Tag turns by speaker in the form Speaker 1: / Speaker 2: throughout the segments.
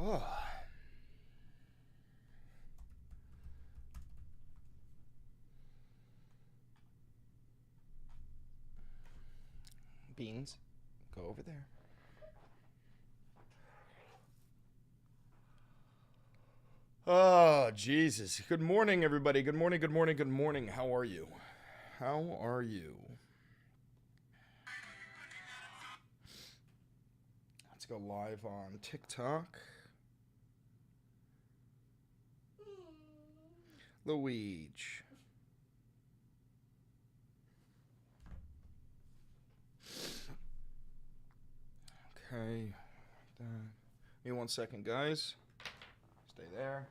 Speaker 1: Oh. Beans, go over there. Oh, Jesus. Good morning, everybody. Good morning, good morning, good morning. How are you? How are you? Let's go live on TikTok. Luigi. Okay. Give me 1 second, guys. Stay there.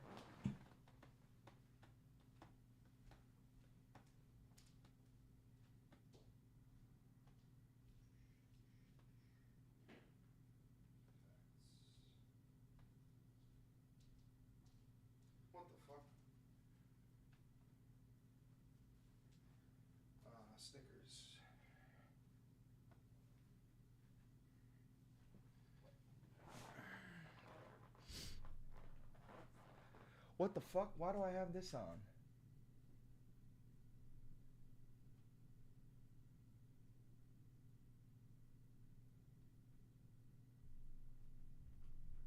Speaker 1: What the fuck? Stickers. What the fuck? Why do I have this on?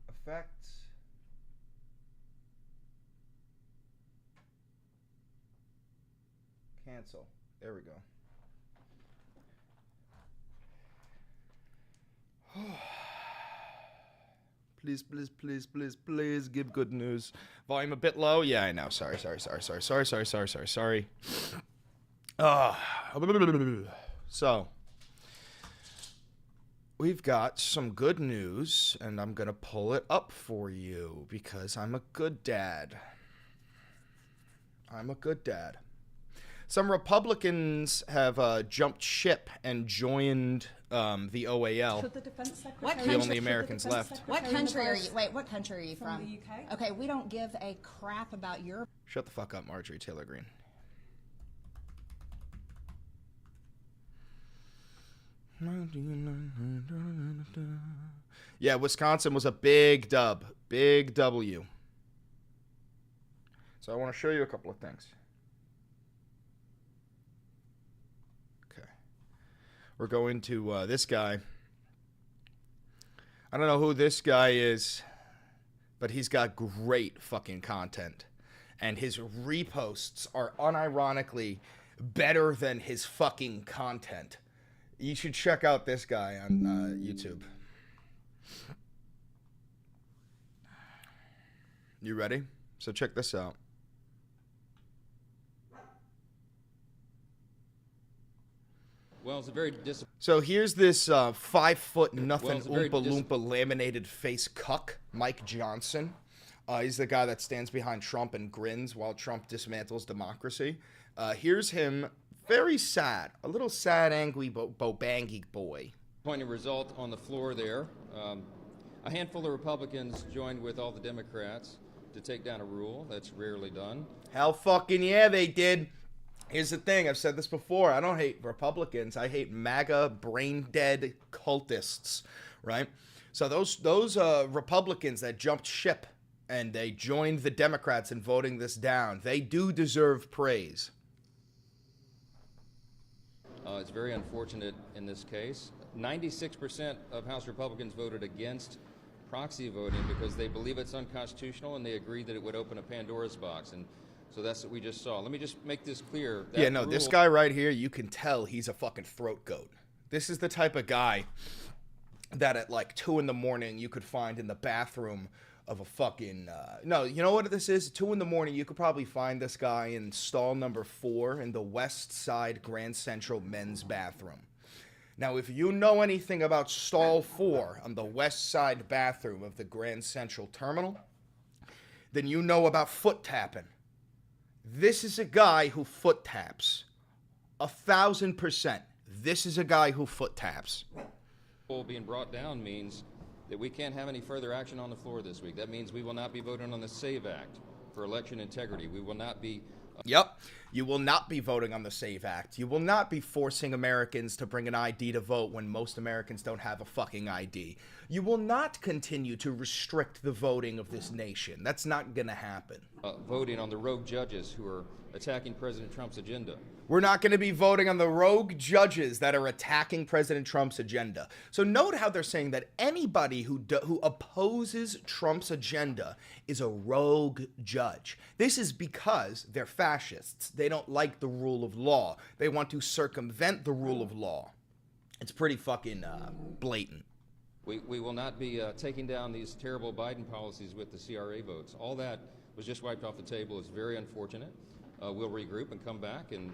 Speaker 1: Effects. Cancel. There we go. Please, please, please, please, please give good news. Volume a bit low? Yeah, I know. Sorry. So, we've got some good news, and I'm going to pull it up for you because I'm a good dad. I'm a good dad. Some Republicans have jumped ship and joined the OAL.
Speaker 2: Should the Defense Secretary,
Speaker 3: What
Speaker 1: the only Americans left.
Speaker 3: What country are you? Wait, what country are you from?
Speaker 2: the UK?
Speaker 3: Okay, we don't give a crap about your.
Speaker 1: Shut the fuck up, Marjorie Taylor Greene. Yeah, Wisconsin was a big dub. Big W. So I want to show you a couple of things. Okay. We're going to this guy. I don't know who this guy is, but he's got great fucking content. And his reposts are unironically better than his fucking content. You should check out this guy on YouTube. You ready? So check this out.
Speaker 4: Well, it's a very
Speaker 1: So here's this 5 foot nothing Oompa Loompa laminated face cuck, Mike Johnson. He's the guy that stands behind Trump and grins while Trump dismantles democracy. Here's him, very sad, a little sad, angry, bobangy boy.
Speaker 4: disappointing result on the floor there. A handful of Republicans joined with all the Democrats to take down a rule. That's rarely done.
Speaker 1: Hell fucking yeah, they did. Here's the thing, I've said this before, I don't hate Republicans, I hate MAGA brain-dead cultists, right? So those Republicans that jumped ship and they joined the Democrats in voting this down, they do deserve praise.
Speaker 4: It's very unfortunate in this case. 96% of House Republicans voted against proxy voting because they believe it's unconstitutional and they agree that it would open a Pandora's box. And so that's what we just saw. Let me just make this clear.
Speaker 1: Yeah, no, this guy right here, you can tell he's a fucking throat goat. This is the type of guy that at like 2 in the morning you could find in the bathroom of a fucking, no, you know what this is? 2 in the morning, you could probably find this guy in stall number 4 in the West Side Grand Central men's bathroom. Now, if you know anything about stall 4 on the West Side bathroom of the Grand Central Terminal, then you know about foot tapping. This is a guy who foot taps. 1,000%. This is a guy who foot taps.
Speaker 4: Being brought down means that we can't have any further action on the floor this week. That means we will not be voting on the SAVE Act for election integrity. We will not be...
Speaker 1: Yep. You will not be voting on the SAVE Act. You will not be forcing Americans to bring an ID to vote when most Americans don't have a fucking ID. You will not continue to restrict the voting of this nation. That's not going to happen.
Speaker 4: Voting on the rogue judges who are attacking President Trump's agenda.
Speaker 1: We're not going to be voting on the rogue judges that are attacking President Trump's agenda. So note how they're saying that anybody who opposes Trump's agenda is a rogue judge. This is because they're fascists. They don't like the rule of law. They want to circumvent the rule of law. It's pretty fucking blatant.
Speaker 4: We will not be taking down these terrible Biden policies with the CRA votes. All that was just wiped off the table. It's very unfortunate. We'll regroup and come back, and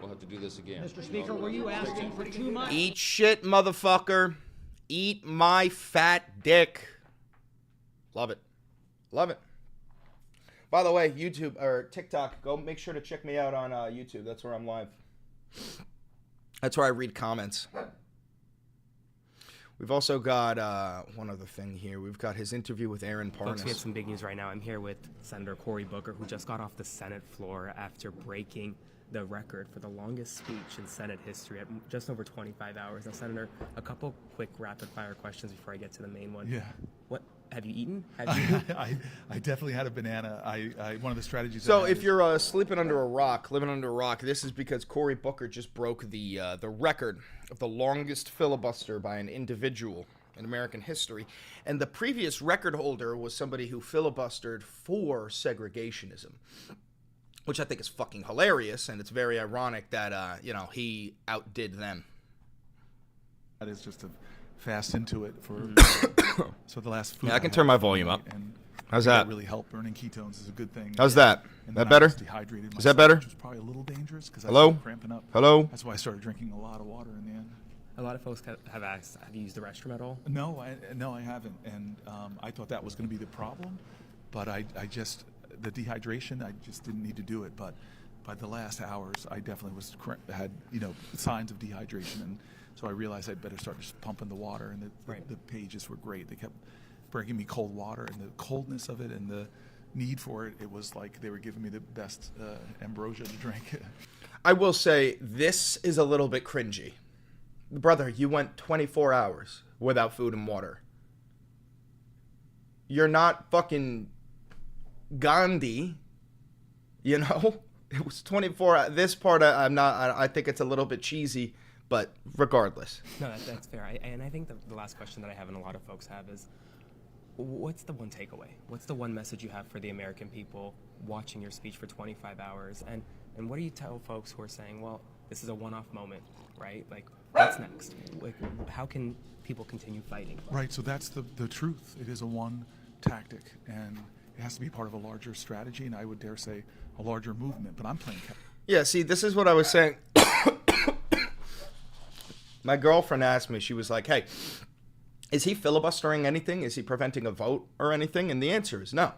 Speaker 4: we'll have to do this again.
Speaker 2: Mr. Speaker, were you asking for too much?
Speaker 1: Eat shit, motherfucker. Eat my fat dick. Love it. Love it. By the way, YouTube or TikTok, go make sure to check me out on YouTube. That's where I'm live. That's where I read comments. We've also got one other thing here. We've got his interview with Aaron Parnas.
Speaker 5: Folks, we have some big news right now. I'm here with Senator Cory Booker, who just got off the Senate floor after breaking the record for the longest speech in Senate history at just over 25 hours. Now, Senator, a couple quick rapid-fire questions before I get to the main one.
Speaker 6: Yeah.
Speaker 5: What have you eaten?
Speaker 6: I definitely had a banana. One of the strategies.
Speaker 1: So if you're sleeping under a rock, living under a rock, this is because Cory Booker just broke the record of the longest filibuster by an individual in American history. And the previous record holder was somebody who filibustered for segregationism, which I think is fucking hilarious, and it's very ironic that he outdid them.
Speaker 6: That is just to fast into it for so the last food.
Speaker 1: Yeah, I can turn my volume up.
Speaker 6: And
Speaker 1: how's that?
Speaker 6: Really help burning ketones is a good thing.
Speaker 1: How's that?
Speaker 6: And
Speaker 1: That
Speaker 6: then I
Speaker 1: better?
Speaker 6: was dehydrated
Speaker 1: Is that
Speaker 6: myself,
Speaker 1: better?
Speaker 6: Which was probably a little dangerous because I
Speaker 1: Hello?
Speaker 6: started cramping up.
Speaker 1: Hello?
Speaker 6: That's why I started drinking a lot of water in the end.
Speaker 5: A lot of folks have asked, have you used the restroom at all?
Speaker 6: No, I haven't, and I thought that was going to be the problem, but the dehydration, I just didn't need to do it. But by the last hours, I definitely had signs of dehydration, and so I realized I'd better start just pumping the water. And the pages were great. They kept bringing me cold water, and the coldness of it, and the need for it. It was like they were giving me the best ambrosia to drink.
Speaker 1: I will say this is a little bit cringy. Brother, you went 24 hours without food and water. You're not fucking Gandhi, It was 24. This part, I think it's a little bit cheesy, but regardless.
Speaker 5: No, that's fair. And I think the last question that I have and a lot of folks have is, what's the one takeaway? What's the one message you have for the American people watching your speech for 25 hours? And what do you tell folks who are saying, well, this is a one-off moment, right? Like, what's next? Like, how can people continue fighting?
Speaker 6: Right, so that's the truth. It is a one tactic, and it has to be part of a larger strategy, and I would dare say a larger movement, but I'm playing
Speaker 1: Yeah, see, this is what I was saying. My girlfriend asked me, she was like, hey, is he filibustering anything? Is he preventing a vote or anything? And the answer is no.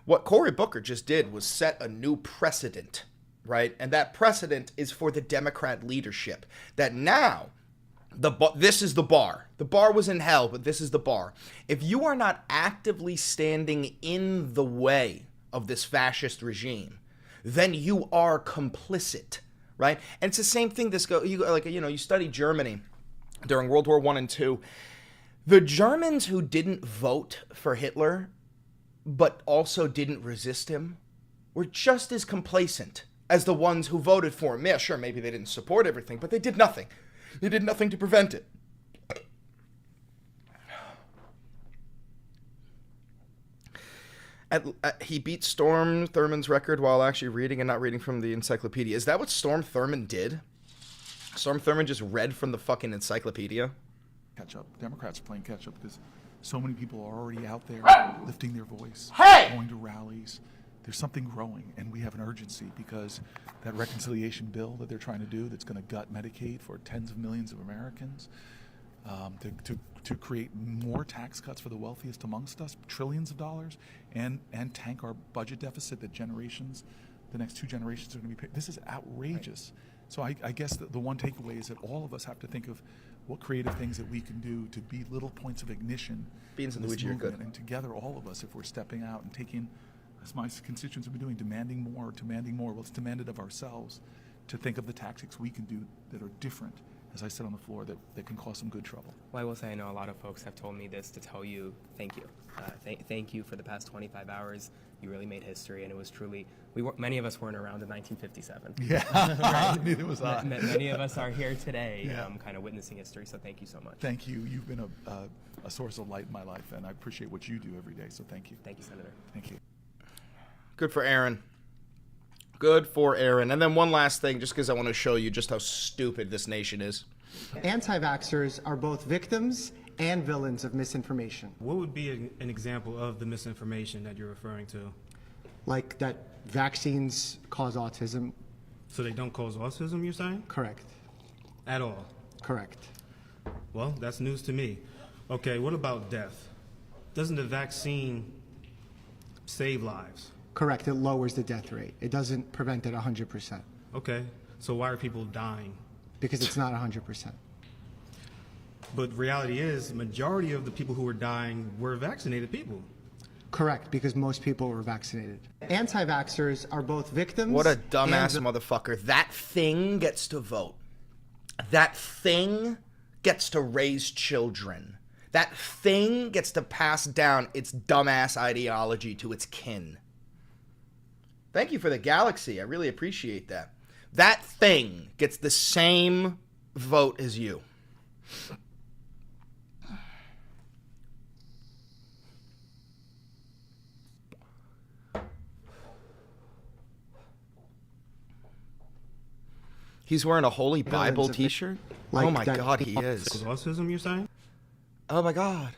Speaker 1: What Cory Booker just did was set a new precedent, right? And that precedent is for the Democrat leadership. That now, this is the bar. The bar was in hell, but this is the bar. If you are not actively standing in the way of this fascist regime, then you are complicit, right? And it's the same thing. You study Germany during World War I and II. The Germans who didn't vote for Hitler, but also didn't resist him, were just as complacent as the ones who voted for him. Yeah, sure, maybe they didn't support everything, but they did nothing. They did nothing to prevent it. He beat Storm Thurmond's record while actually reading and not reading from the encyclopedia. Is that what Storm Thurmond did? Storm Thurmond just read from the fucking encyclopedia?
Speaker 6: catch up. Democrats are playing catch up because so many people are already out there lifting their voice, going to rallies. There's something growing, and we have an urgency because that reconciliation bill that they're trying to do that's going to gut Medicaid for tens of millions of Americans, to create more tax cuts for the wealthiest amongst us, trillions of dollars, and tank our budget deficit that the next two generations are going to be paying. This is outrageous. So I guess the one takeaway is that all of us have to think of what creative things that we can do to be little points of ignition.
Speaker 1: Beans and
Speaker 6: in this
Speaker 1: Luigi are good.
Speaker 6: movement. And together, all of us, if we're stepping out and taking as my constituents have been doing, demanding more. Well, it's demanded of ourselves to think of the tactics we can do that are different, as I said on the floor, that can cause some good trouble.
Speaker 5: Well, I will say I know a lot of folks have told me this to tell you thank you. Thank you for the past 25 hours. You really made history, and it was truly, many of us weren't around in 1957.
Speaker 6: Yeah, neither was I.
Speaker 5: Many of us are here today, kind of witnessing history, so thank you so much.
Speaker 6: Thank you. You've been a source of light in my life, and I appreciate what you do every day, so thank you.
Speaker 5: Thank you, Senator.
Speaker 6: Thank you.
Speaker 1: Good for Aaron. Good for Aaron. And then one last thing, just because I want to show you just how stupid this nation is.
Speaker 7: Anti-vaxxers are both victims and villains of misinformation.
Speaker 8: What would be an example of the misinformation that you're referring to?
Speaker 7: Like that vaccines cause autism.
Speaker 8: So they don't cause autism, you're saying?
Speaker 7: Correct.
Speaker 8: At all?
Speaker 7: Correct.
Speaker 8: Well, that's news to me. Okay, what about death? Doesn't the vaccine save lives?
Speaker 7: Correct. It lowers the death rate. It doesn't prevent it 100%.
Speaker 8: Okay, so why are people dying?
Speaker 7: Because it's not 100%.
Speaker 8: But reality is, the majority of the people who were dying were vaccinated people.
Speaker 7: Correct, because most people were vaccinated. Anti-vaxxers are both victims.
Speaker 1: What a dumbass motherfucker. That thing gets to vote. That thing gets to raise children. That thing gets to pass down its dumbass ideology to its kin. Thank you for the galaxy. I really appreciate that. That thing gets the same vote as you. He's wearing a Holy Bible t-shirt?
Speaker 7: Like
Speaker 1: oh my
Speaker 7: that-
Speaker 1: God, he is.
Speaker 8: Is autism, you're saying?
Speaker 1: Oh my God.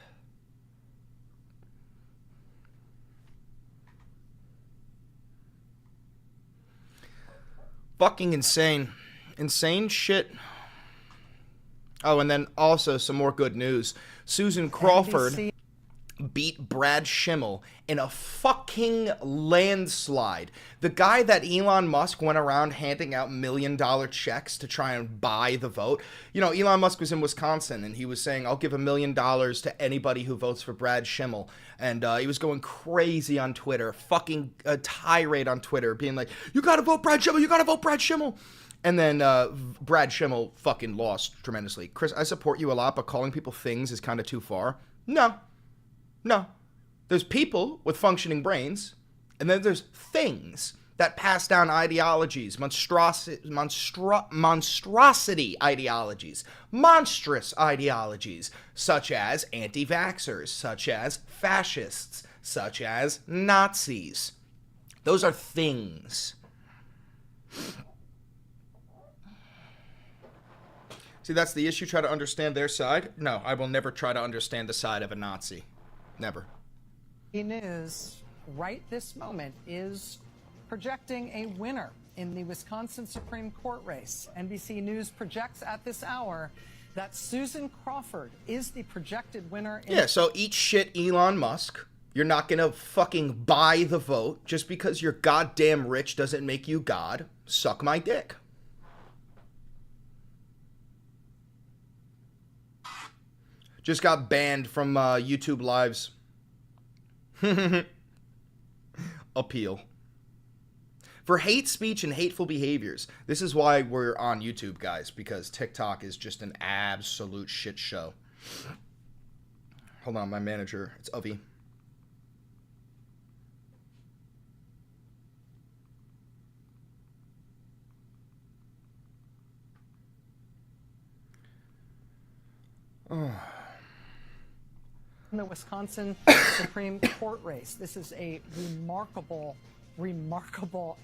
Speaker 1: Fucking insane. Insane shit. Oh, and then also some more good news. Susan Crawford beat Brad Schimmel in a fucking landslide. The guy that Elon Musk went around handing out $1 million checks to try and buy the vote. You know, Elon Musk was in Wisconsin and he was saying, I'll give $1 million to anybody who votes for Brad Schimmel. And he was going crazy on Twitter, fucking a tirade on Twitter, being like, you gotta vote Brad Schimmel, you gotta vote Brad Schimmel. And then Brad Schimmel fucking lost tremendously. Chris, I support you a lot, but calling people things is kind of too far. No. There's people with functioning brains, and then there's things that pass down ideologies, monstrosity ideologies, monstrous ideologies, such as anti-vaxxers, such as fascists, such as Nazis. Those are things. See, that's the issue. Try to understand their side. No, I will never try to understand the side of a Nazi. Never.
Speaker 2: News right this moment is projecting a winner in the Wisconsin Supreme Court race. NBC News projects at this hour that Susan Crawford is the projected winner.
Speaker 1: Yeah, so eat shit, Elon Musk. You're not gonna fucking buy the vote. Just because you're goddamn rich doesn't make you God. Suck my dick. Just got banned from YouTube Lives. Appeal. For hate speech and hateful behaviors. This is why we're on YouTube, guys, because TikTok is just an absolute shit show. Hold on, my manager. It's Avi.
Speaker 2: In the Wisconsin Supreme Court race. This is a remarkable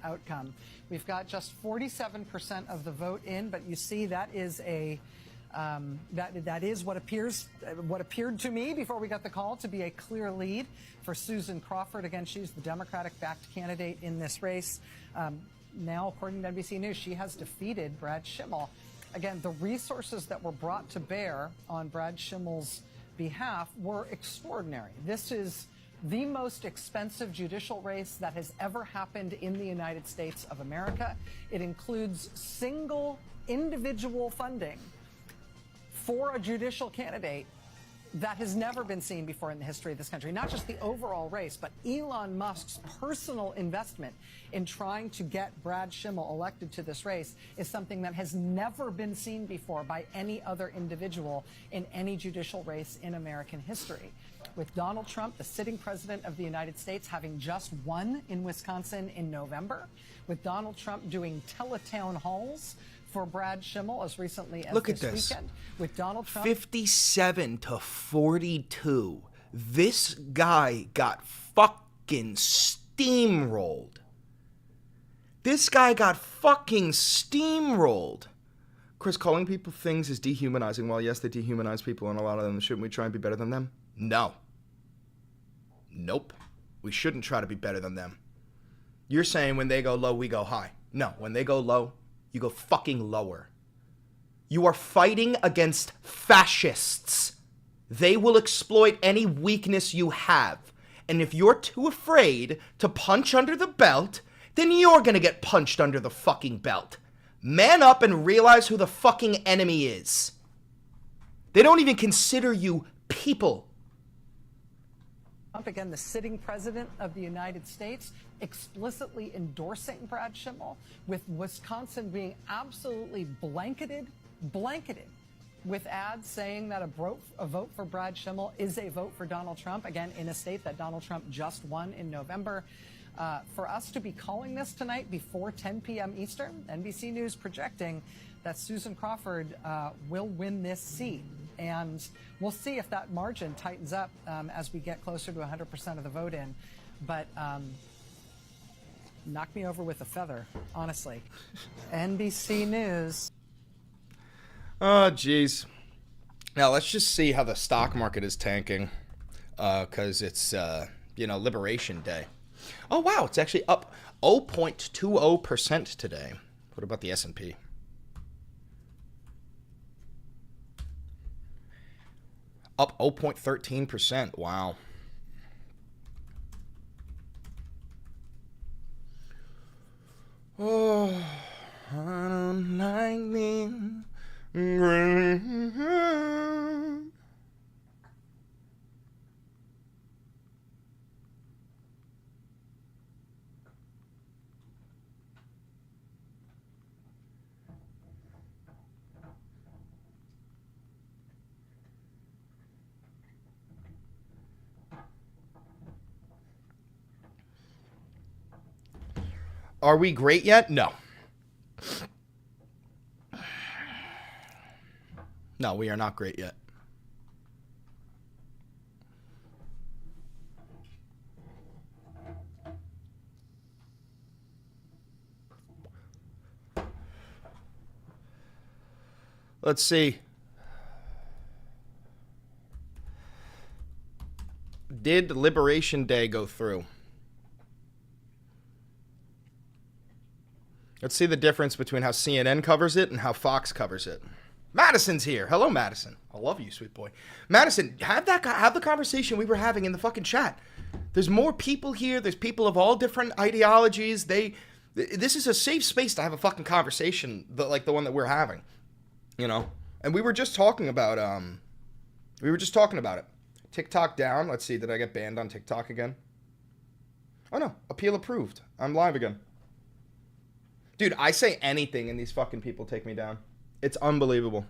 Speaker 2: outcome. We've got just 47% of the vote in, but you see that is a that is what appeared to me before we got the call to be a clear lead for Susan Crawford. Again, she's the Democratic-backed candidate in this race. Now, according to NBC News, she has defeated Brad Schimmel. Again, the resources that were brought to bear on Brad Schimmel's behalf were extraordinary. This is the most expensive judicial race that has ever happened in the United States of America. It includes single individual funding for a judicial candidate that has never been seen before in the history of this country. Not just the overall race, but Elon Musk's personal investment in trying to get Brad Schimmel elected to this race is something that has never been seen before by any other individual in any judicial race in American history. With Donald Trump, the sitting president of the United States, having just won in Wisconsin in November, with Donald Trump doing teletown halls for Brad Schimmel as recently as this weekend, with Donald Trump
Speaker 1: 57 to 42. This guy got fucking steamrolled. This guy got fucking steamrolled. Chris, calling people things is dehumanizing. Well, yes, they dehumanize people, and a lot of them. Shouldn't we try and be better than them? No. Nope. We shouldn't try to be better than them. You're saying when they go low, we go high. No, when they go low, you go fucking lower. You are fighting against fascists. They will exploit any weakness you have. And if you're too afraid to punch under the belt, then you're gonna get punched under the fucking belt. Man up and realize who the fucking enemy is. They don't even consider you people.
Speaker 2: Trump, again, the sitting president of the United States, explicitly endorsing Brad Schimmel, with Wisconsin being absolutely blanketed with ads saying that a vote for Brad Schimmel is a vote for Donald Trump, again, in a state that Donald Trump just won in November. For us to be calling this tonight before 10 p.m. Eastern, NBC News projecting that Susan Crawford will win this seat. And we'll see if that margin tightens up as we get closer to 100% of the vote in. But knock me over with a feather, honestly. NBC News.
Speaker 1: Oh, geez. Now, let's just see how the stock market is tanking. Because it's, Liberation Day. Oh, wow. It's actually up 0.20% today. What about the S&P? Up 0.13%. Wow. Oh, I don't like me. Are we great yet? No. No, we are not great yet. Let's see. Did Liberation Day go through? Let's see the difference between how CNN covers it and how Fox covers it. Madison's here. Hello, Madison. I love you, sweet boy. Madison, have the conversation we were having in the fucking chat. There's more people here. There's people of all different ideologies. This is a safe space to have a fucking conversation, like the one that we're having, you know. And we were just talking about it. TikTok down. Let's see. Did I get banned on TikTok again? Oh no, appeal approved. I'm live again. Dude, I say anything and these fucking people take me down. It's unbelievable.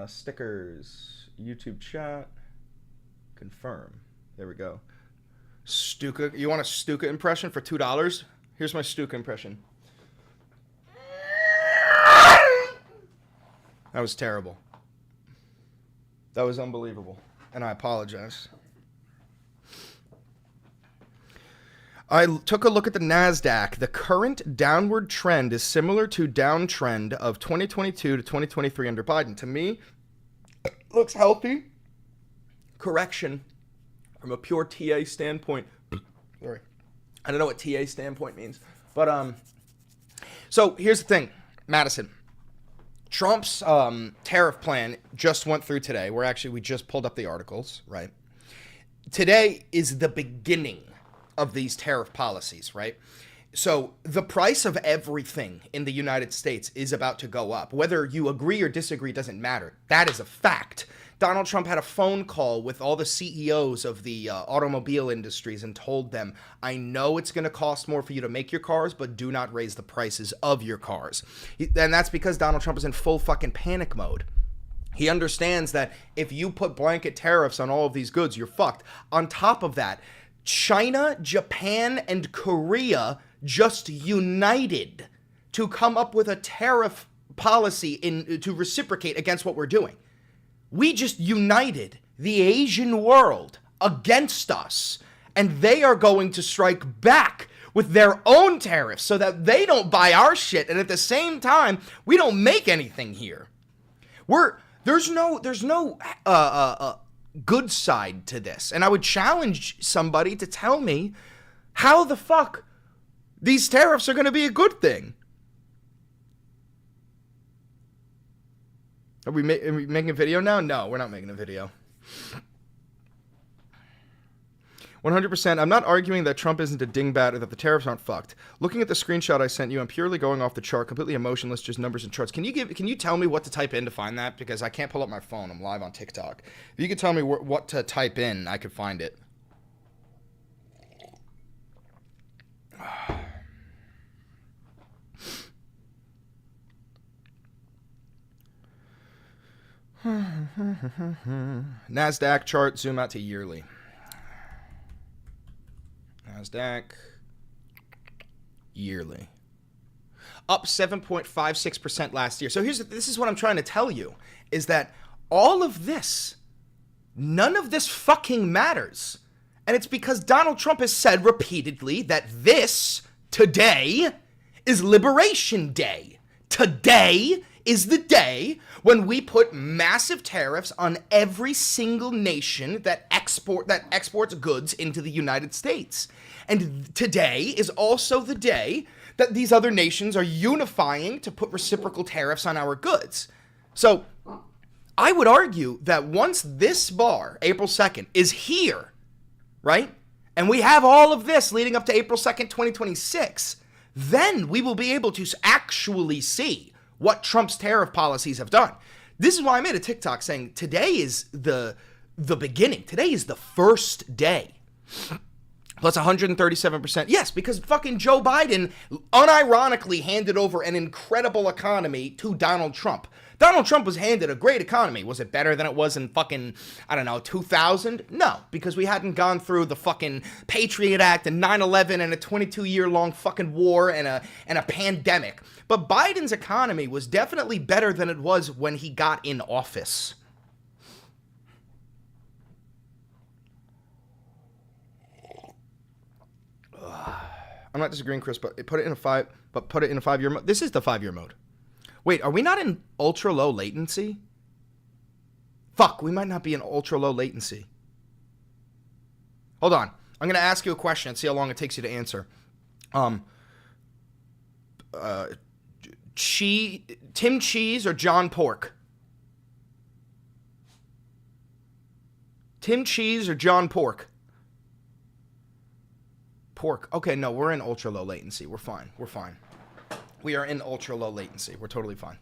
Speaker 1: Stickers. YouTube chat. Confirm. There we go. Stuka. You want a Stuka impression for $2? Here's my Stuka impression. That was terrible. That was unbelievable. And I apologize. I took a look at the NASDAQ. The current downward trend is similar to downtrend of 2022 to 2023 under Biden. To me, it looks healthy. Correction from a pure TA standpoint. Sorry. I don't know what TA standpoint means. But, so here's the thing, Madison. Trump's tariff plan just went through today. We just pulled up the articles, right? Today is the beginning of these tariff policies, right? So the price of everything in the United States is about to go up. Whether you agree or disagree doesn't matter. That is a fact. Donald Trump had a phone call with all the CEOs of the automobile industries and told them, I know it's going to cost more for you to make your cars, but do not raise the prices of your cars. And that's because Donald Trump is in full fucking panic mode. He understands that if you put blanket tariffs on all of these goods, you're fucked. On top of that, China, Japan, and Korea just united to come up with a tariff policy to reciprocate against what we're doing. We just united the Asian world against us, and they are going to strike back with their own tariffs so that they don't buy our shit, and at the same time, we don't make anything here. There's no good side to this, and I would challenge somebody to tell me how the fuck these tariffs are going to be a good thing. Are we making a video now? No, we're not making a video. 100%. I'm not arguing that Trump isn't a dingbat or that the tariffs aren't fucked. Looking at the screenshot I sent you, I'm purely going off the chart, completely emotionless, just numbers and charts. Can you tell me what to type in to find that? Because I can't pull up my phone. I'm live on TikTok. If you could tell me what to type in, I could find it. NASDAQ chart, zoom out to yearly. NASDAQ yearly. Up 7.56% last year. So this is what I'm trying to tell you, is that all of this, none of this fucking matters. And it's because Donald Trump has said repeatedly that this, today, is Liberation Day. Today is the day when we put massive tariffs on every single nation that exports goods into the United States. And today is also the day that these other nations are unifying to put reciprocal tariffs on our goods. So I would argue that once this bar, April 2nd, is here, right? And we have all of this leading up to April 2nd, 2026, then we will be able to actually see what Trump's tariff policies have done. This is why I made a TikTok saying today is the beginning. Today is the first day. Plus 137%. Yes, because fucking Joe Biden unironically handed over an incredible economy to Donald Trump. Donald Trump was handed a great economy. Was it better than it was in fucking, 2000? No, because we hadn't gone through the fucking Patriot Act and 9/11 and a 22-year-long fucking war and a pandemic. But Biden's economy was definitely better than it was when he got in office. I'm not disagreeing, Chris, but put it in a 5-year mode. This is the 5-year mode. Wait, are we not in ultra low latency? Fuck, we might not be in ultra low latency. Hold on. I'm going to ask you a question and see how long it takes you to answer. Tim Cheese or John Pork? Tim Cheese or John Pork? Pork. Okay, no, we're in ultra low latency. We're fine. We're fine. We are in ultra low latency. We're totally fine.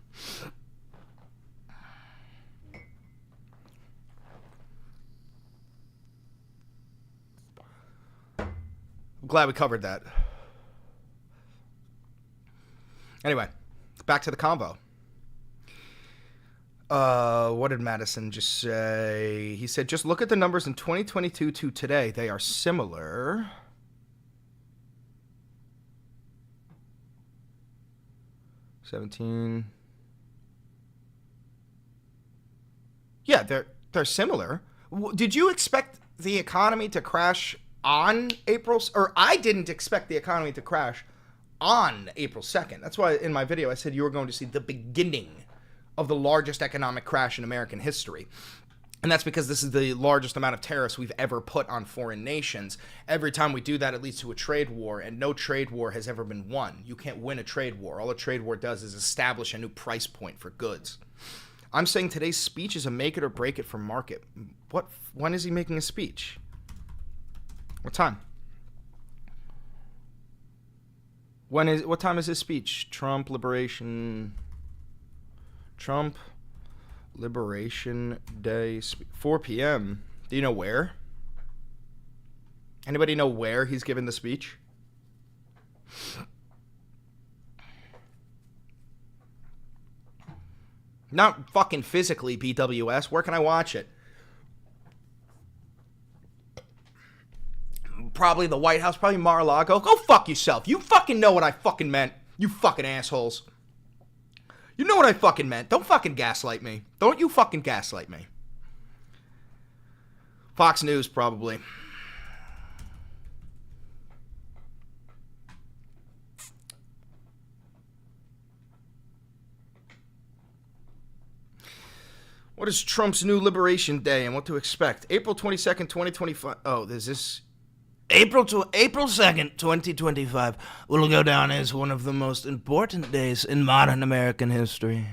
Speaker 1: I'm glad we covered that. Anyway, back to the convo. What did Madison just say? He said, just look at the numbers in 2022 to today. They are similar. 17. Yeah, they're similar. Did you expect the economy to crash on April, or I didn't expect the economy to crash on April 2nd. That's why in my video I said you were going to see the beginning of the largest economic crash in American history. And that's because this is the largest amount of tariffs we've ever put on foreign nations. Every time we do that, it leads to a trade war, and no trade war has ever been won. You can't win a trade war. All a trade war does is establish a new price point for goods. I'm saying today's speech is a make it or break it for market. When is he making a speech? What time? What time is his speech? Trump Liberation Day, 4 p.m. Do you know where? Anybody know where he's giving the speech? Not fucking physically, BWS. Where can I watch it? Probably the White House, probably Mar-a-Lago. Go fuck yourself. You fucking know what I fucking meant. You fucking assholes. You know what I fucking meant. Don't fucking gaslight me. Don't you fucking gaslight me. Fox News, probably. What is Trump's new Liberation Day and what to expect? April 22nd, 2025. Oh, there's this. April 2nd, 2025 will go down as one of the most important days in modern American history.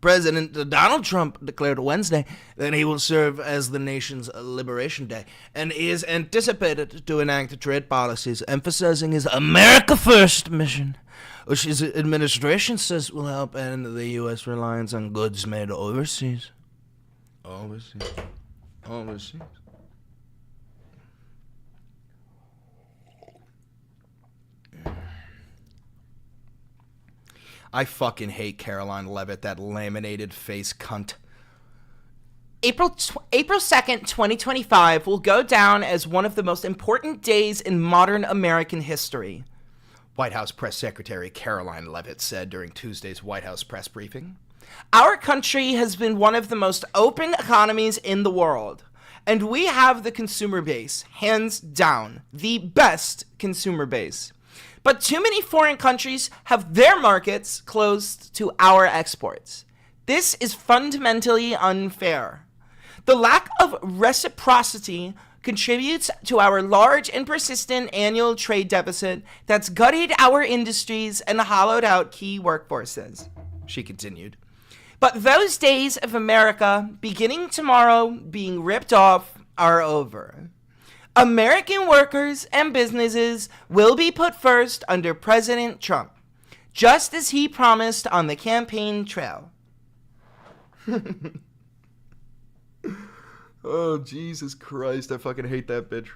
Speaker 1: President Donald Trump declared Wednesday that he will serve as the nation's Liberation Day and is anticipated to enact trade policies emphasizing his America First mission, which his administration says will help end the U.S. reliance on goods made overseas. Overseas. I fucking hate Caroline Leavitt, that laminated face cunt.
Speaker 9: April 2nd, 2025 will go down as one of the most important days in modern American history,
Speaker 1: White House Press Secretary Caroline Leavitt said during Tuesday's White House press briefing.
Speaker 9: Our country has been one of the most open economies in the world, and we have the consumer base, hands down, the best consumer base. But too many foreign countries have their markets closed to our exports. This is fundamentally unfair. The lack of reciprocity contributes to our large and persistent annual trade deficit that's gutted our industries and hollowed out key workforces,
Speaker 1: she continued.
Speaker 9: But those days of America, beginning tomorrow, being ripped off, are over. American workers and businesses will be put first under President Trump, just as he promised on the campaign trail.
Speaker 1: Oh, Jesus Christ. I fucking hate that bitch.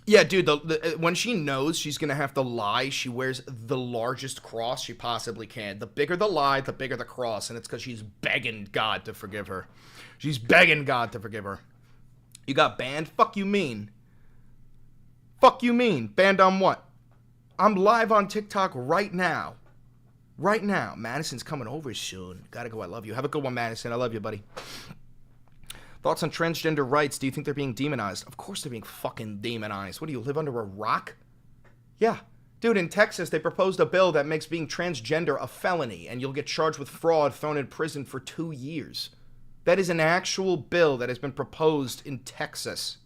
Speaker 1: Yeah, dude, when she knows she's going to have to lie, she wears the largest cross she possibly can. The bigger the lie, the bigger the cross, and it's because she's begging God to forgive her. She's begging God to forgive her. You got banned? Fuck you mean? Fuck you mean? Banned on what? I'm live on TikTok right now. Right now. Madison's coming over soon. Gotta go. I love you. Have a good one, Madison. I love you, buddy. Thoughts on transgender rights? Do you think they're being demonized? Of course they're being fucking demonized. What do you live under a rock? Yeah. Dude, in Texas, they proposed a bill that makes being transgender a felony, and you'll get charged with fraud, thrown in prison for 2 years. That is an actual bill that has been proposed in Texas.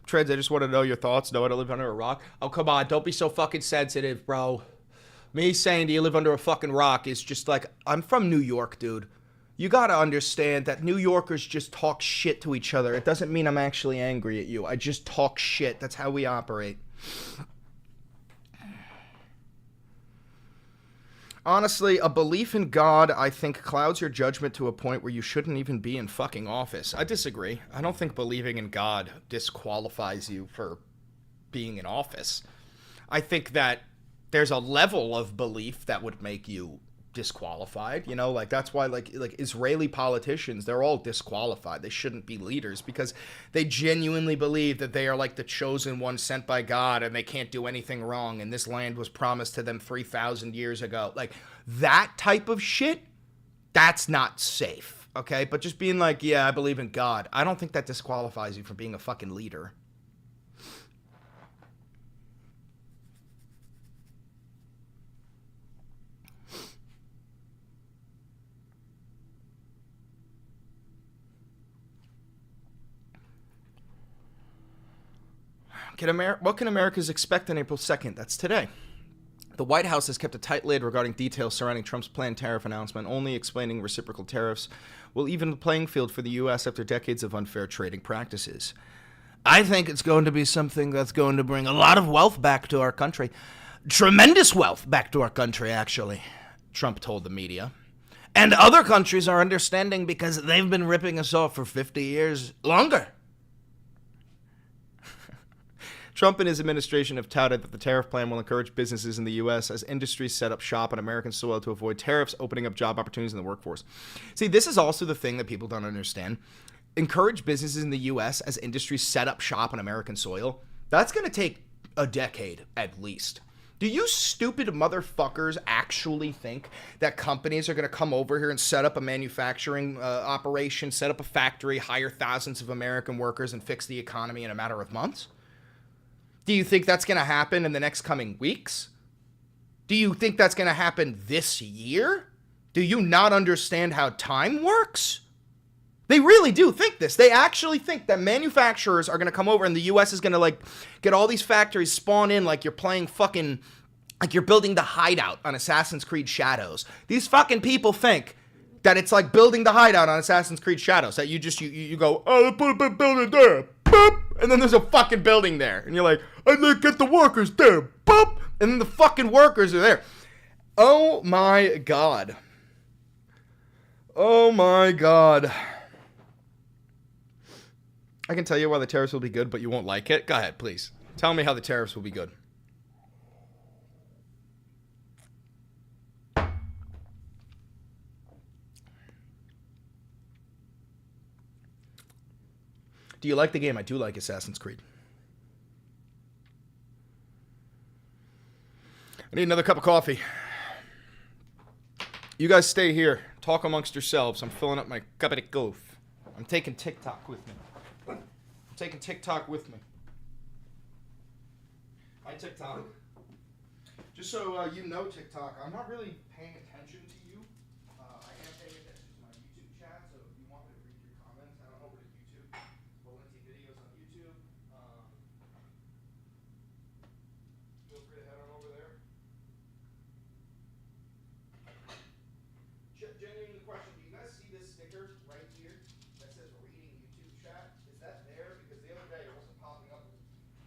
Speaker 1: Treds, I just want to know your thoughts. Know how to live under a rock? Oh, come on. Don't be so fucking sensitive, bro. Me saying, do you live under a fucking rock is just like, I'm from New York, dude. You gotta understand that New Yorkers just talk shit to each other. It doesn't mean I'm actually angry at you. I just talk shit. That's how we operate. Honestly, a belief in God, I think, clouds your judgment to a point where you shouldn't even be in fucking office. I disagree. I don't think believing in God disqualifies you for being in office. I think that there's a level of belief that would make you disqualified, you know, like that's why like Israeli politicians, they're all disqualified. They shouldn't be leaders because they genuinely believe that they are like the chosen one sent by God and they can't do anything wrong and this land was promised to them 3,000 years ago. Like that type of shit, that's not safe, okay? But just being like, yeah, I believe in God, I don't think that disqualifies you from being a fucking leader.
Speaker 9: What can Americans expect on April 2nd? That's today. The White House has kept a tight lid regarding details surrounding Trump's planned tariff announcement, only explaining reciprocal tariffs will even the playing field for the U.S. after decades of unfair trading practices. I think it's going to be something that's going to bring a lot of wealth back to our country. Tremendous wealth back to our country, actually, Trump told the media. And other countries are understanding because they've been ripping us off for 50 years longer. Trump and his administration have touted that the tariff plan will encourage businesses in the U.S. as industries set up shop on American soil to avoid tariffs, opening up job opportunities in the workforce. See, this is also the thing that people don't understand. Encourage businesses in the U.S. as industries set up shop on American soil. That's going to take a decade at least. Do you stupid motherfuckers actually think that companies are going to come over here and set up a manufacturing operation, set up a factory, hire thousands of American workers, and fix the economy in a matter of months? Do you think that's going to happen in the next coming weeks? Do you think that's going to happen this year? Do you not understand how time works? They really do think this. They actually think that manufacturers are going to come over and the U.S. is going to get all these factories spawn in like you're playing fucking, like you're building the hideout on Assassin's Creed Shadows. These fucking people think that it's like building the hideout on Assassin's Creed Shadows. That you go, oh, put a building there. Boop. And then there's a fucking building there. And you're like, I didn't get the workers there. Boop. And then the fucking workers are there. Oh my God. Oh my God. I can tell you why the tariffs will be good, but you won't like it. Go ahead, please. Tell me how the tariffs will be good. Do you like the game? I do like Assassin's Creed. I need another cup of coffee. You guys stay here. Talk amongst yourselves. I'm filling up my cup of coffee. I'm taking TikTok with me. Taking TikTok with me. Hi, TikTok. Just so you know, TikTok, I'm not really paying attention to you. I am paying attention to my YouTube chat, so if you want me to read your comments, I don't know what is YouTube. But when I see videos on YouTube, feel free to head on over there. Genuine question, do you guys see this sticker right here that says reading YouTube chat? Is that there? Because the other day it wasn't popping up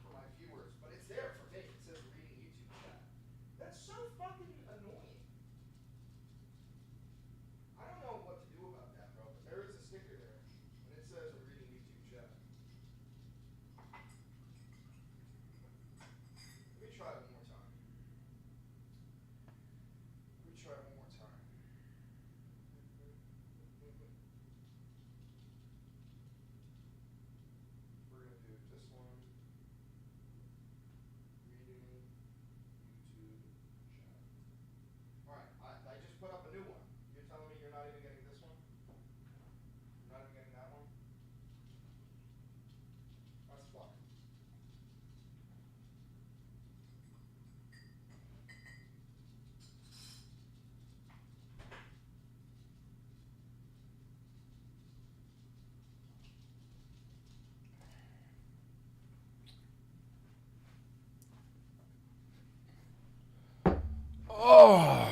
Speaker 9: for my viewers, but it's there for me. It says reading YouTube chat. That's so fucking annoying. I don't know what to do about that, bro, but there is a sticker there, and it says reading YouTube chat. Let me try it one more time. Let me try it one more time. We're going to do this one. Reading YouTube chat. Alright, I just put up a new one. You're telling me you're not even getting this one? You're not even getting that one? That's fine. Oh.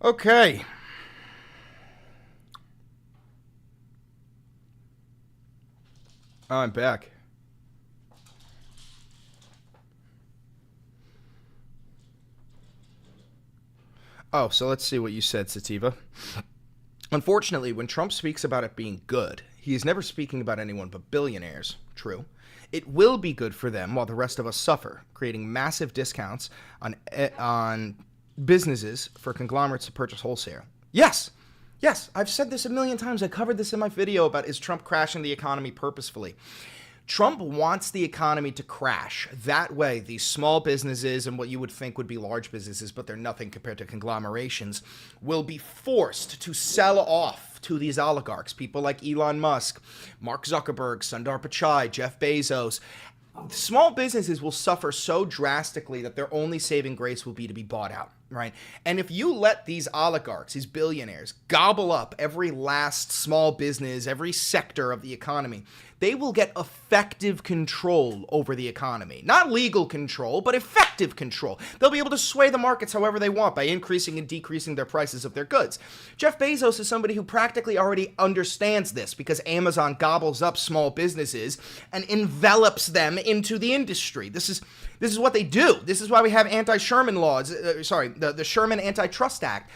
Speaker 9: Okay. I'm back. Oh, so let's see what you said, Sativa. Unfortunately, when Trump speaks about it being good, he is never speaking about anyone but billionaires. True. It will be good for them while the rest of us suffer, creating massive discounts on businesses for conglomerates to purchase wholesale. Yes, I've said this a million times. I covered this in my video about is Trump crashing the economy purposefully. Trump wants the economy to crash. That way, these small businesses and what you would think would be large businesses, but they're nothing compared to conglomerations, will be forced to sell off to these oligarchs, people like Elon Musk, Mark Zuckerberg, Sundar Pichai, Jeff Bezos. Small businesses will suffer so drastically that their only saving grace will be to be bought out.
Speaker 1: right? And if you let these oligarchs, these billionaires, gobble up every last small business, every sector of the economy, they will get effective control over the economy. Not legal control, but effective control. They'll be able to sway the markets however they want by increasing and decreasing their prices of their goods. Jeff Bezos is somebody who practically already understands this because Amazon gobbles up small businesses and envelops them into the industry. This is what they do. This is why we have anti-Sherman laws, the Sherman Antitrust Act.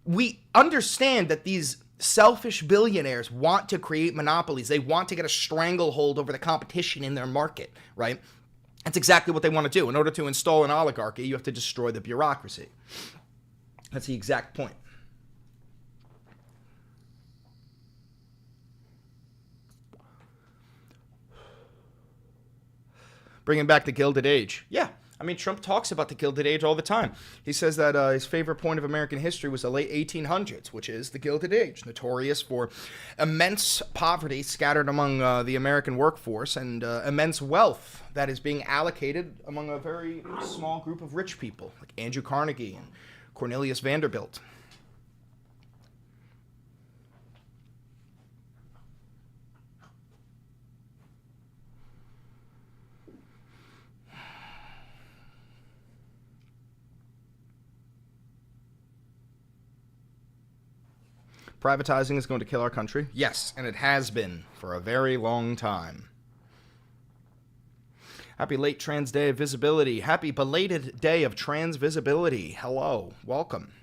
Speaker 1: We understand that these selfish billionaires want to create monopolies. They want to get a stranglehold over the competition in their market, right? That's exactly what they want to do. In order to install an oligarchy, you have to destroy the bureaucracy. That's the exact point. Bringing back the Gilded Age. Yeah. I mean, Trump talks about the Gilded Age all the time. He says that his favorite point of American history was the late 1800s, which is the Gilded Age, notorious for immense poverty scattered among the American workforce and immense wealth that is being allocated among a very small group of rich people, like Andrew Carnegie and Cornelius Vanderbilt. Privatizing is going to kill our country. Yes, and it has been for a very long time. Happy late Trans Day of Visibility. Happy belated day of trans visibility. Hello. Welcome.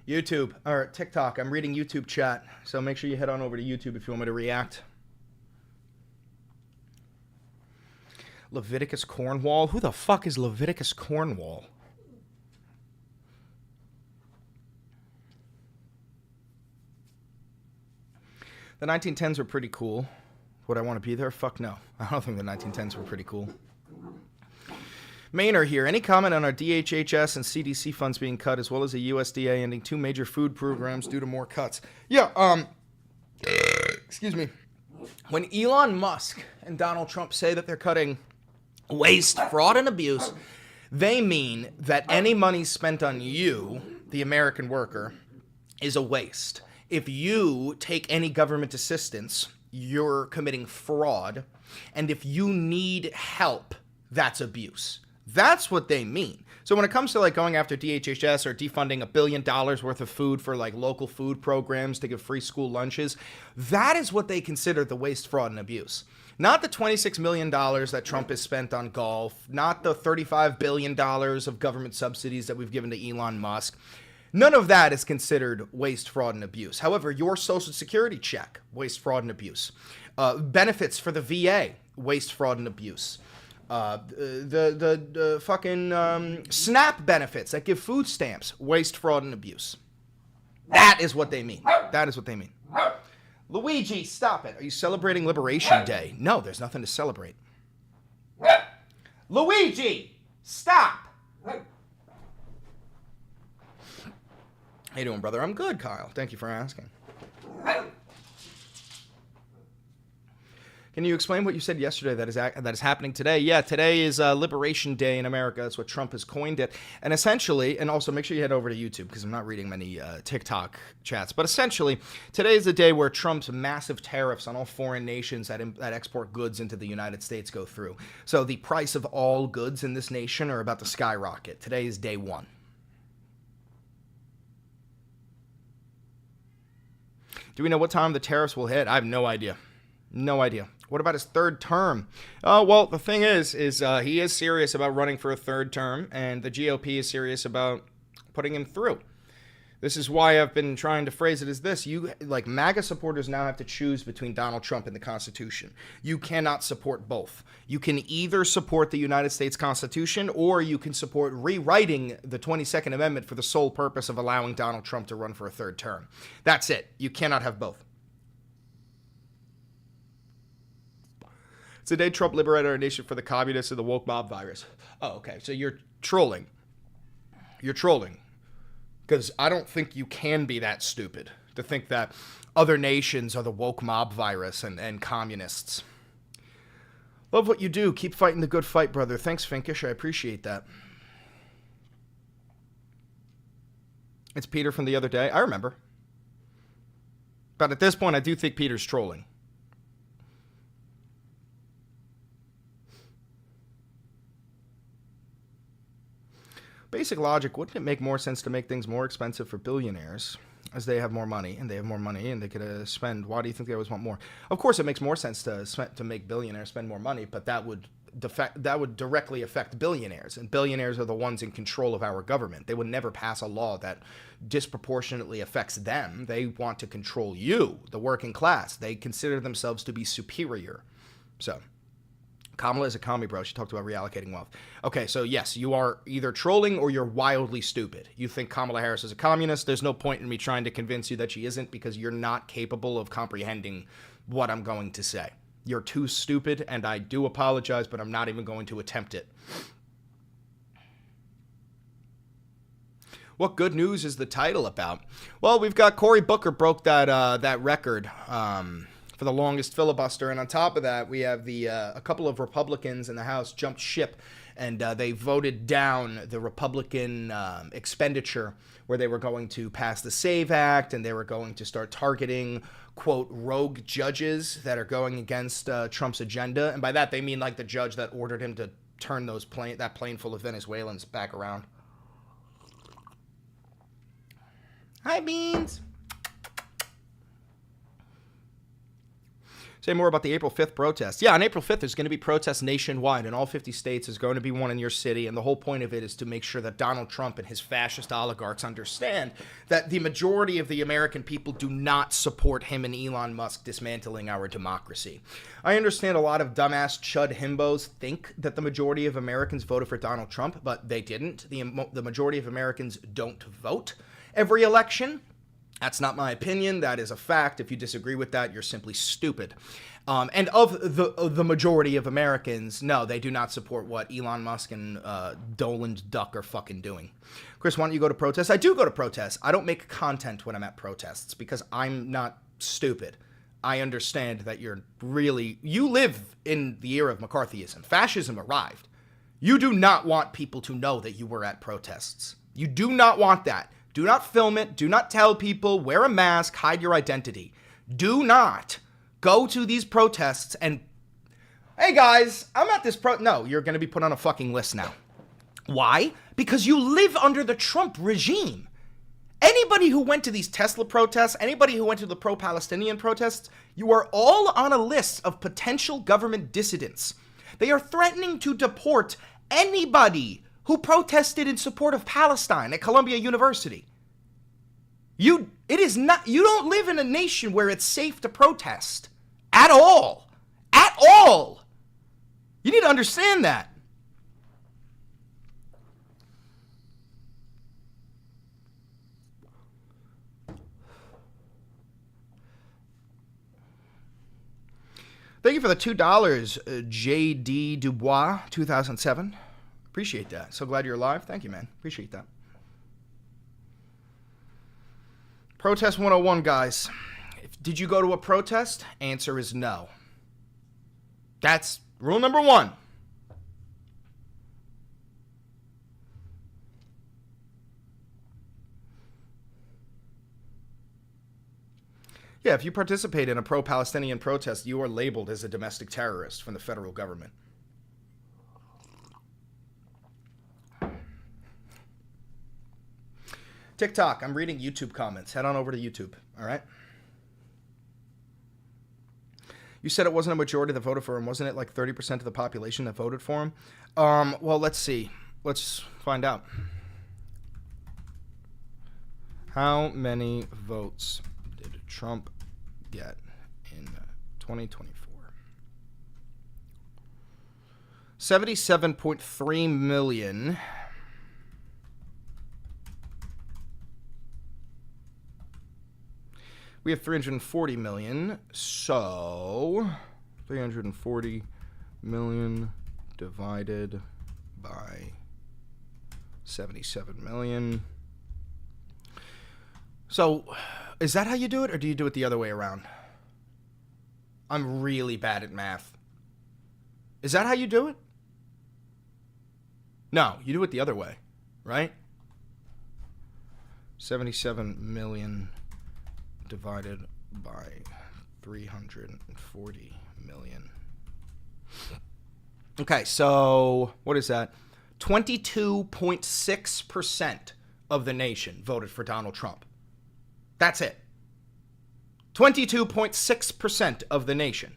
Speaker 1: YouTube, or TikTok. I'm reading YouTube chat, so make sure you head on over to YouTube if you want me to react. Leviticus Cornwall? Who the fuck is Leviticus Cornwall? The 1910s were pretty cool. Would I want to be there? Fuck no. I don't think the 1910s were pretty cool. Maynard here. Any comment on our DHHS and CDC funds being cut, as well as the USDA ending 2 major food programs due to more cuts? Yeah, excuse me. When Elon Musk and Donald Trump say that they're cutting waste, fraud, and abuse, they mean that any money spent on you, the American worker, is a waste. If you take any government assistance, you're committing fraud. And if you need help, that's abuse. That's what they mean. So when it comes to like going after DHHS or defunding $1 billion worth of food for like local food programs to give free school lunches, that is what they consider the waste, fraud, and abuse. Not the $26 million that Trump has spent on golf, not the $35 billion of government subsidies that we've given to Elon Musk. None of that is considered waste, fraud, and abuse. However, your Social Security check, waste, fraud, and abuse. Benefits for the VA, waste, fraud, and abuse. The fucking SNAP benefits that give food stamps, waste, fraud, and abuse. That is what they mean. That is what they mean. Luigi, stop it. Are you celebrating Liberation Day? No, there's nothing to celebrate. Luigi, stop. How you doing, brother? I'm good, Kyle. Thank you for asking. Can you explain what you said yesterday that is happening today? Yeah, today is Liberation Day in America. That's what Trump has coined it. And essentially, and also make sure you head over to YouTube because I'm not reading many TikTok chats. But essentially, today is the day where Trump's massive tariffs on all foreign nations that export goods into the United States go through. So the price of all goods in this nation are about to skyrocket. Today is day one. Do we know what time the tariffs will hit? I have no idea. No idea. What about his third term? Well, the thing is he is serious about running for a third term, and the GOP is serious about putting him through. This is why I've been trying to phrase it as this. You, like, MAGA supporters now have to choose between Donald Trump and the Constitution. You cannot support both. You can either support the United States Constitution, or you can support rewriting the 22nd Amendment for the sole purpose of allowing Donald Trump to run for a third term. That's it. You cannot have both. It's the day Trump liberated our nation for the communists and the woke mob virus. Oh, okay. So you're trolling. You're trolling. Because I don't think you can be that stupid to think that other nations are the woke mob virus and communists. Love what you do. Keep fighting the good fight, brother. Thanks, Finkish. I appreciate that. It's Peter from the other day. I remember. But at this point, I do think Peter's trolling. Basic logic, wouldn't it make more sense to make things more expensive for billionaires as they have more money and they could spend? Why do you think they always want more? Of course, it makes more sense to make billionaires spend more money, but that would directly affect billionaires, and billionaires are the ones in control of our government. They would never pass a law that disproportionately affects them. They want to control you, the working class. They consider themselves to be superior. So Kamala is a commie, bro. She talked about reallocating wealth. Okay, so yes, you are either trolling or you're wildly stupid. You think Kamala Harris is a communist. There's no point in me trying to convince you that she isn't, because you're not capable of comprehending what I'm going to say. You're too stupid, and I do apologize, but I'm not even going to attempt it. What good news is the title about? Well, we've got Cory Booker broke that record for the longest filibuster, and on top of that, we have a couple of Republicans in the House jumped ship, and they voted down the Republican expenditure where they were going to pass the SAVE Act, and they were going to start targeting, quote, rogue judges that are going against Trump's agenda. And by that, they mean like the judge that ordered him to turn that plane full of Venezuelans back around. Hi, Beans. Say more about the April 5th protests. Yeah, on April 5th, there's going to be protests nationwide in all 50 states. There's going to be one in your city, and the whole point of it is to make sure that Donald Trump and his fascist oligarchs understand that the majority of the American people do not support him and Elon Musk dismantling our democracy. I understand a lot of dumbass chud himbos think that the majority of Americans voted for Donald Trump, but they didn't. The majority of Americans don't vote every election. That's not my opinion. That is a fact. If you disagree with that, you're simply stupid. And of the majority of Americans, no, they do not support what Elon Musk and Dolan Duck are fucking doing. Chris, why don't you go to protests? I do go to protests. I don't make content when I'm at protests because I'm not stupid. I understand that you live in the era of McCarthyism. Fascism arrived. You do not want people to know that you were at protests. You do not want that. Do not film it. Do not tell people. Wear a mask. Hide your identity. Do not go to these protests and, hey guys, I'm at this No, you're going to be put on a fucking list now. Why? Because you live under the Trump regime. Anybody who went to these Tesla protests, anybody who went to the pro-Palestinian protests, you are all on a list of potential government dissidents. They are threatening to deport anybody who protested in support of Palestine at Columbia University. You don't live in a nation where it's safe to protest. At all. At all. You need to understand that. Thank you for the $2, J.D. Dubois, 2007. Appreciate that. So glad you're alive. Thank you, man. Appreciate that. Protest 101, guys. Did you go to a protest? Answer is no. That's rule number one. Yeah, if you participate in a pro-Palestinian protest, you are labeled as a domestic terrorist from the federal government. TikTok, I'm reading YouTube comments. Head on over to YouTube, all right? You said it wasn't a majority that voted for him. Wasn't it like 30% of the population that voted for him? Well, let's see. Let's find out. How many votes did Trump get in 2024? 77.3 million. We have 340 million, so 340 million divided by 77 million. So, is that how you do it, or do you do it the other way around? I'm really bad at math. Is that how you do it? No, you do it the other way, right? 77 million divided by 340 million. Okay, so what is that? 22.6% of the nation voted for Donald Trump. That's it. 22.6% of the nation.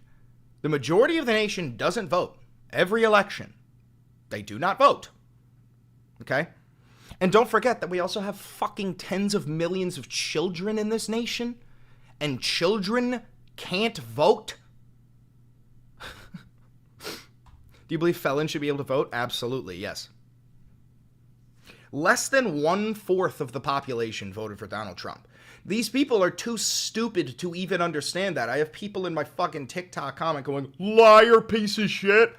Speaker 1: The majority of the nation doesn't vote. Every election, they do not vote. Okay? And don't forget that we also have fucking tens of millions of children in this nation, and children can't vote. Do you believe felons should be able to vote? Absolutely, yes. Less than 1/4 of the population voted for Donald Trump. These people are too stupid to even understand that. I have people in my fucking TikTok comment going, liar piece of shit.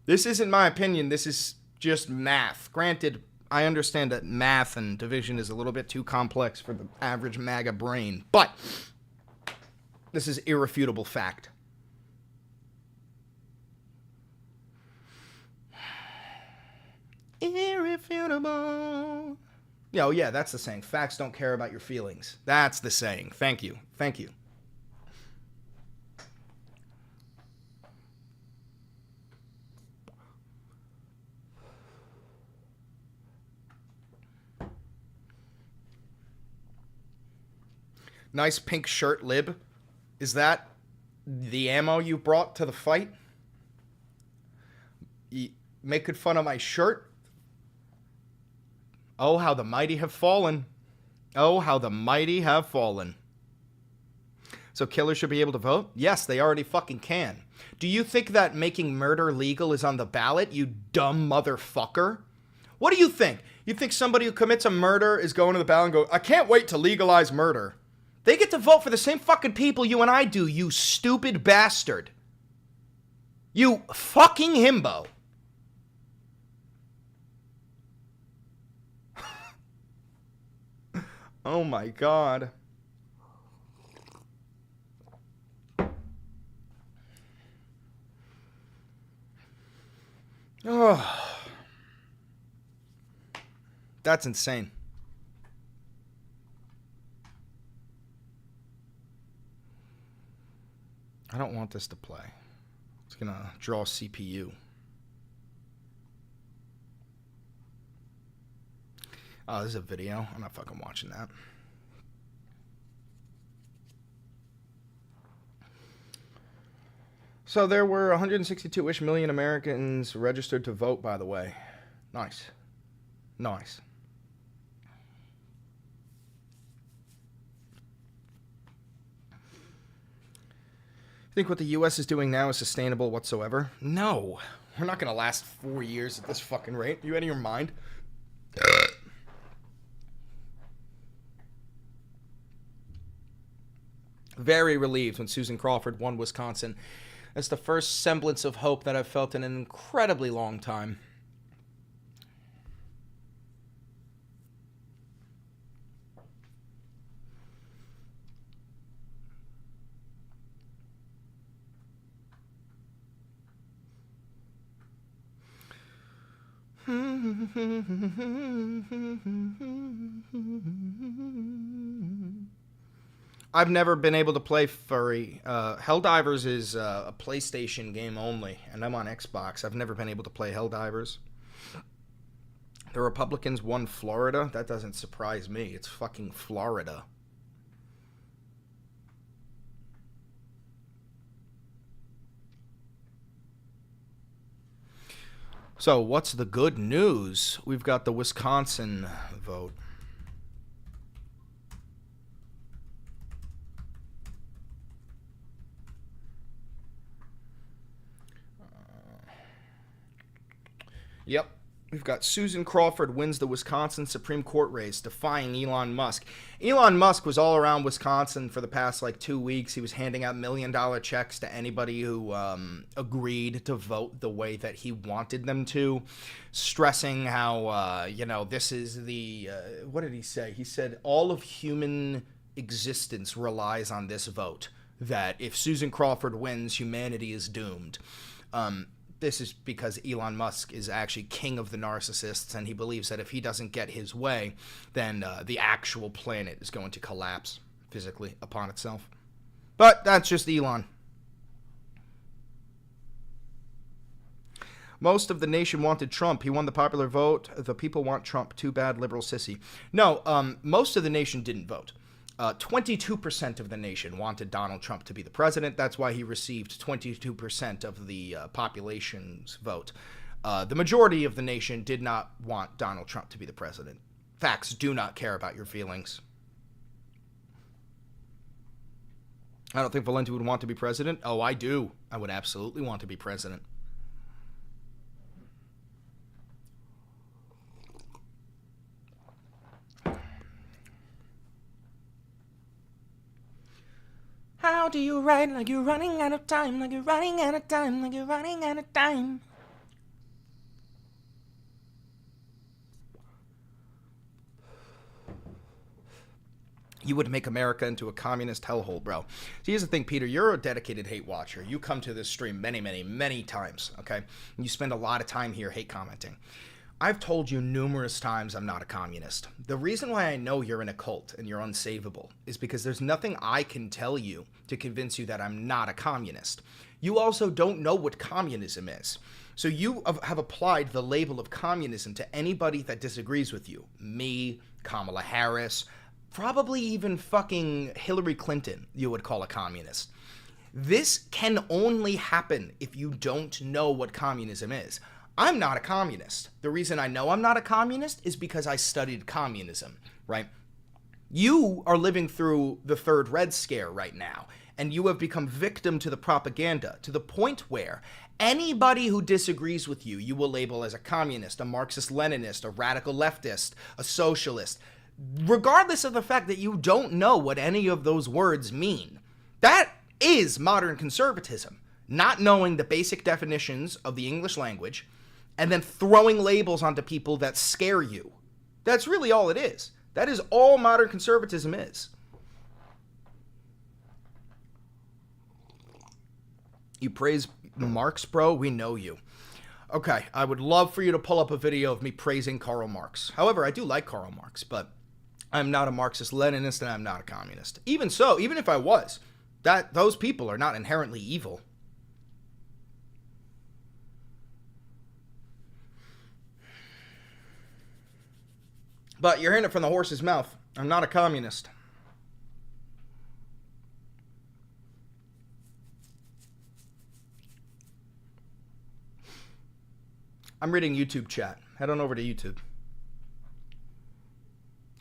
Speaker 1: This isn't my opinion. This is just math. Granted, I understand that math and division is a little bit too complex for the average MAGA brain, but this is irrefutable fact. Irrefutable. Oh, yeah, that's the saying. Facts don't care about your feelings. That's the saying. Thank you. Thank you. Nice pink shirt, Lib. Is that the ammo you brought to the fight? You making fun of my shirt? Oh, how the mighty have fallen. Oh, how the mighty have fallen. So killers should be able to vote? Yes, they already fucking can. Do you think that making murder legal is on the ballot, you dumb motherfucker? What do you think? You think somebody who commits a murder is going to the ballot and go, I can't wait to legalize murder? They get to vote for the same fucking people you and I do, you stupid bastard. You fucking himbo. Oh my God. Oh. That's insane. I don't want this to play. It's gonna draw CPU. Oh, this is a video. I'm not fucking watching that. So there were 162-ish million Americans registered to vote, by the way. Nice. Nice. Think what the U.S. is doing now is sustainable whatsoever? No. We're not going to last 4 years at this fucking rate. Are you out of your mind? Very relieved when Susan Crawford won Wisconsin. That's the first semblance of hope that I've felt in an incredibly long time. I've never been able to play Furry. Helldivers is a PlayStation game only, and I'm on Xbox. I've never been able to play Helldivers. The Republicans won Florida? That doesn't surprise me. It's fucking Florida. So, what's the good news? We've got the Wisconsin vote. Yep. We've got Susan Crawford wins the Wisconsin Supreme Court race, defying Elon Musk. Elon Musk was all around Wisconsin for the past, 2 weeks. He was handing out $1 million checks to anybody who agreed to vote the way that he wanted them to, stressing how, this is the, what did he say? He said all of human existence relies on this vote, that if Susan Crawford wins, humanity is doomed. this is because Elon Musk is actually king of the narcissists, and he believes that if he doesn't get his way, then the actual planet is going to collapse physically upon itself. But that's just Elon. Most of the nation wanted Trump. He won the popular vote. The people want Trump. Too bad, liberal sissy. No, most of the nation didn't vote. 22% of the nation wanted Donald Trump to be the president. That's why he received 22% of the population's vote. The majority of the nation did not want Donald Trump to be the president. Facts do not care about your feelings. I don't think Valenti would want to be president. Oh, I do. I would absolutely want to be president. How do you write like you're running out of time, like you're running out of time, like you're running out of time? You would make America into a communist hellhole, bro. See, here's the thing, Peter. You're a dedicated hate watcher. You come to this stream many, many, many times, okay? And you spend a lot of time here hate commenting. I've told you numerous times I'm not a communist. The reason why I know you're in a cult and you're unsavable is because there's nothing I can tell you to convince you that I'm not a communist. You also don't know what communism is. So you have applied the label of communism to anybody that disagrees with you. Me, Kamala Harris, probably even fucking Hillary Clinton you would call a communist. This can only happen if you don't know what communism is. I'm not a communist. The reason I know I'm not a communist is because I studied communism, right? You are living through the third Red Scare right now, and you have become victim to the propaganda to the point where anybody who disagrees with you, you will label as a communist, a Marxist-Leninist, a radical leftist, a socialist, regardless of the fact that you don't know what any of those words mean. That is modern conservatism, not knowing the basic definitions of the English language, and then throwing labels onto people that scare you. That's really all it is. That is all modern conservatism is. You praise Marx, bro? We know you. Okay, I would love for you to pull up a video of me praising Karl Marx. However, I do like Karl Marx, but I'm not a Marxist-Leninist and I'm not a communist. Even so, even if I was, those people are not inherently evil. But you're hearing it from the horse's mouth. I'm not a communist. I'm reading YouTube chat. Head on over to YouTube.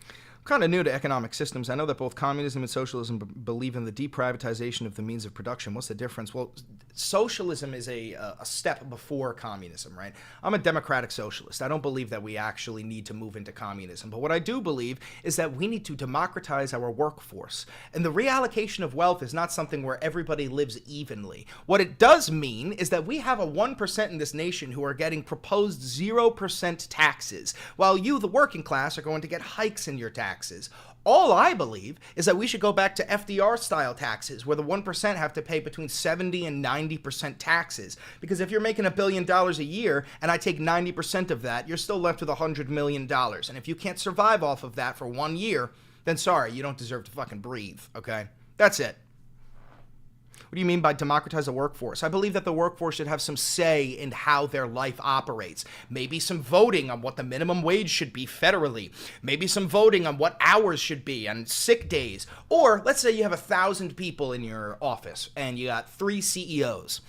Speaker 1: I'm kind of new to economic systems. I know that both communism and socialism believe in the deprivatization of the means of production. What's the difference? Well, socialism is a step before communism, right? I'm a democratic socialist. I don't believe that we actually need to move into communism. But what I do believe is that we need to democratize our workforce. And the reallocation of wealth is not something where everybody lives evenly. What it does mean is that we have a 1% in this nation who are getting proposed 0% taxes, while you, the working class, are going to get hikes in your taxes. All I believe is that we should go back to FDR-style taxes, where the 1% have to pay between 70 and 90% taxes. Because if you're making $1 billion a year, and I take 90% of that, you're still left with $100 million. And if you can't survive off of that for 1 year, then sorry, you don't deserve to fucking breathe, okay? That's it. What do you mean by democratize the workforce? I believe that the workforce should have some say in how their life operates. Maybe some voting on what the minimum wage should be federally. Maybe some voting on what hours should be and sick days. Or let's say you have 1,000 people in your office and you got 3 CEOs.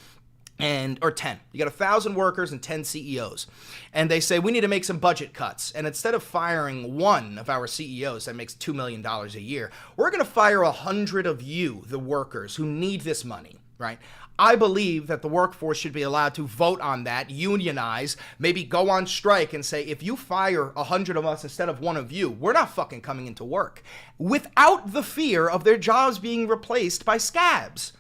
Speaker 1: Or 10. You got 1,000 workers and 10 CEOs. And they say, we need to make some budget cuts. And instead of firing one of our CEOs that makes $2 million a year, we're going to fire 100 of you, the workers, who need this money, right? I believe that the workforce should be allowed to vote on that, unionize, maybe go on strike and say, if you fire 100 of us instead of one of you, we're not fucking coming into work. Without the fear of their jobs being replaced by scabs.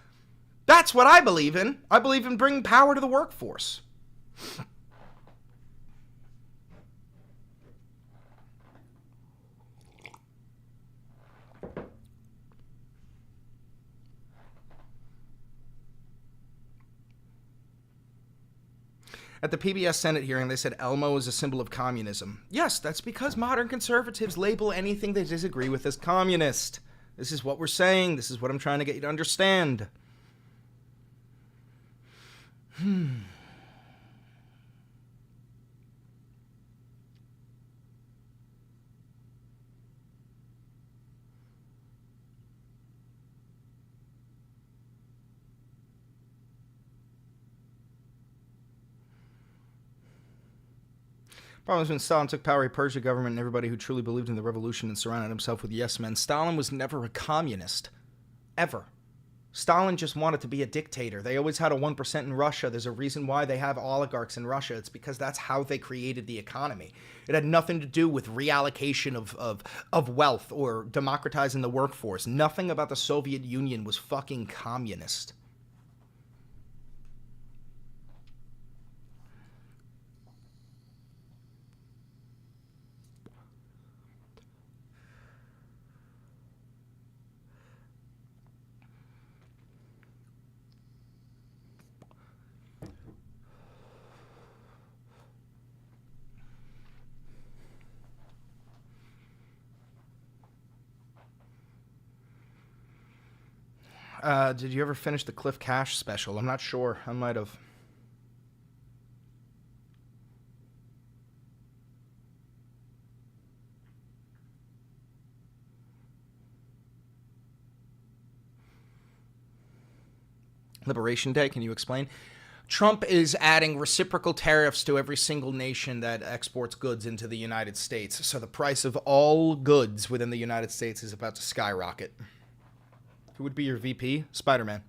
Speaker 1: That's what I believe in. I believe in bringing power to the workforce. At the PBS Senate hearing, they said Elmo is a symbol of communism. Yes, that's because modern conservatives label anything they disagree with as communist. This is what we're saying. This is what I'm trying to get you to understand. Problem is when Stalin took power, he purged the government and everybody who truly believed in the revolution and surrounded himself with yes men. Stalin was never a communist. Ever. Stalin just wanted to be a dictator. They always had a 1% in Russia. There's a reason why they have oligarchs in Russia. It's because that's how they created the economy. It had nothing to do with reallocation of wealth or democratizing the workforce. Nothing about the Soviet Union was fucking communist. Did you ever finish the Cliff Cash special? I'm not sure. I might have. Liberation Day, can you explain? Trump is adding reciprocal tariffs to every single nation that exports goods into the United States. So the price of all goods within the United States is about to skyrocket. Who would be your VP? Spider-Man.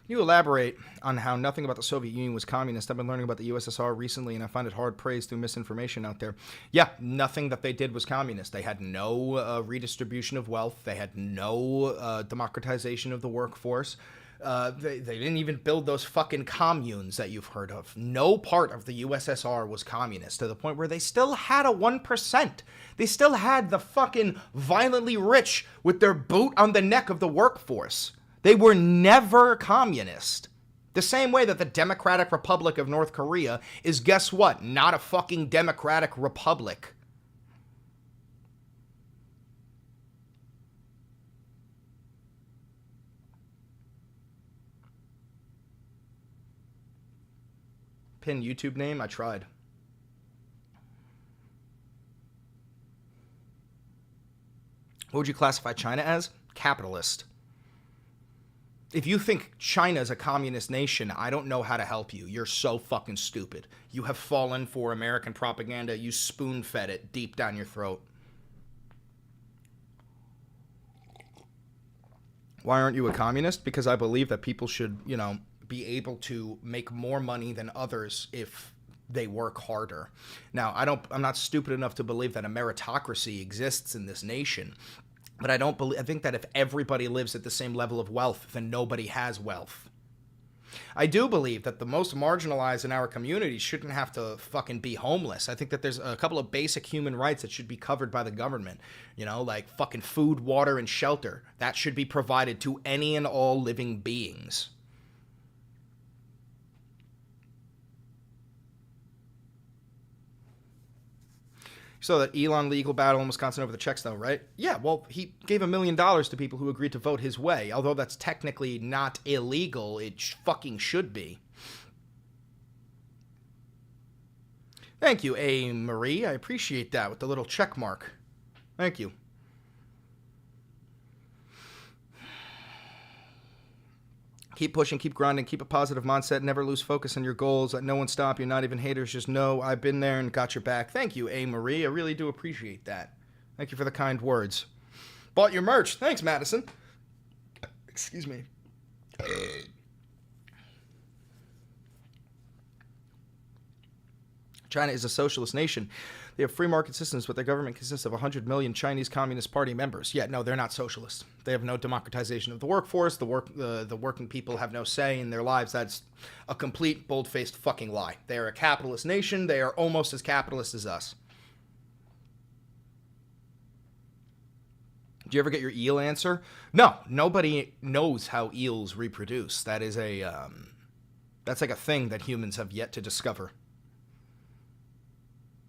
Speaker 1: Can you elaborate on how nothing about the Soviet Union was communist? I've been learning about the USSR recently, and I find it hard praised through misinformation out there. Yeah, nothing that they did was communist. They had no redistribution of wealth. They had no democratization of the workforce. They didn't even build those fucking communes that you've heard of. No part of the USSR was communist, to the point where they still had a 1%. They still had the fucking violently rich with their boot on the neck of the workforce. They were never communist. The same way that the Democratic Republic of North Korea is, guess what? Not a fucking democratic republic. Pin YouTube name? I tried. What would you classify China as? Capitalist. If you think China's a communist nation, I don't know how to help you. You're so fucking stupid. You have fallen for American propaganda. You spoon-fed it deep down your throat. Why aren't you a communist? Because I believe that people should, be able to make more money than others if they work harder. Now, I'm not stupid enough to believe that a meritocracy exists in this nation. But I think that if everybody lives at the same level of wealth, then nobody has wealth. I do believe that the most marginalized in our community shouldn't have to fucking be homeless. I think that there's a couple of basic human rights that should be covered by the government. Like fucking food, water, and shelter. That should be provided to any and all living beings. So that Elon legal battle in Wisconsin over the checks, though, right? Yeah, well, he gave $1 million to people who agreed to vote his way. Although that's technically not illegal, it fucking should be. Thank you, A. Marie. I appreciate that with the little check mark. Thank you. Keep pushing, keep grinding, keep a positive mindset, never lose focus on your goals, let no one stop you, not even haters, just know I've been there and got your back. Thank you, A. Marie. I really do appreciate that. Thank you for the kind words. Bought your merch. Thanks, Madison. Excuse me. China is a socialist nation. They have free market systems, but their government consists of 100 million Chinese Communist Party members. Yeah, no, they're not socialists. They have no democratization of the workforce. The working people have no say in their lives. That's a complete, bold-faced fucking lie. They are a capitalist nation. They are almost as capitalist as us. Do you ever get your eel answer? No, nobody knows how eels reproduce. That is that's like a thing that humans have yet to discover.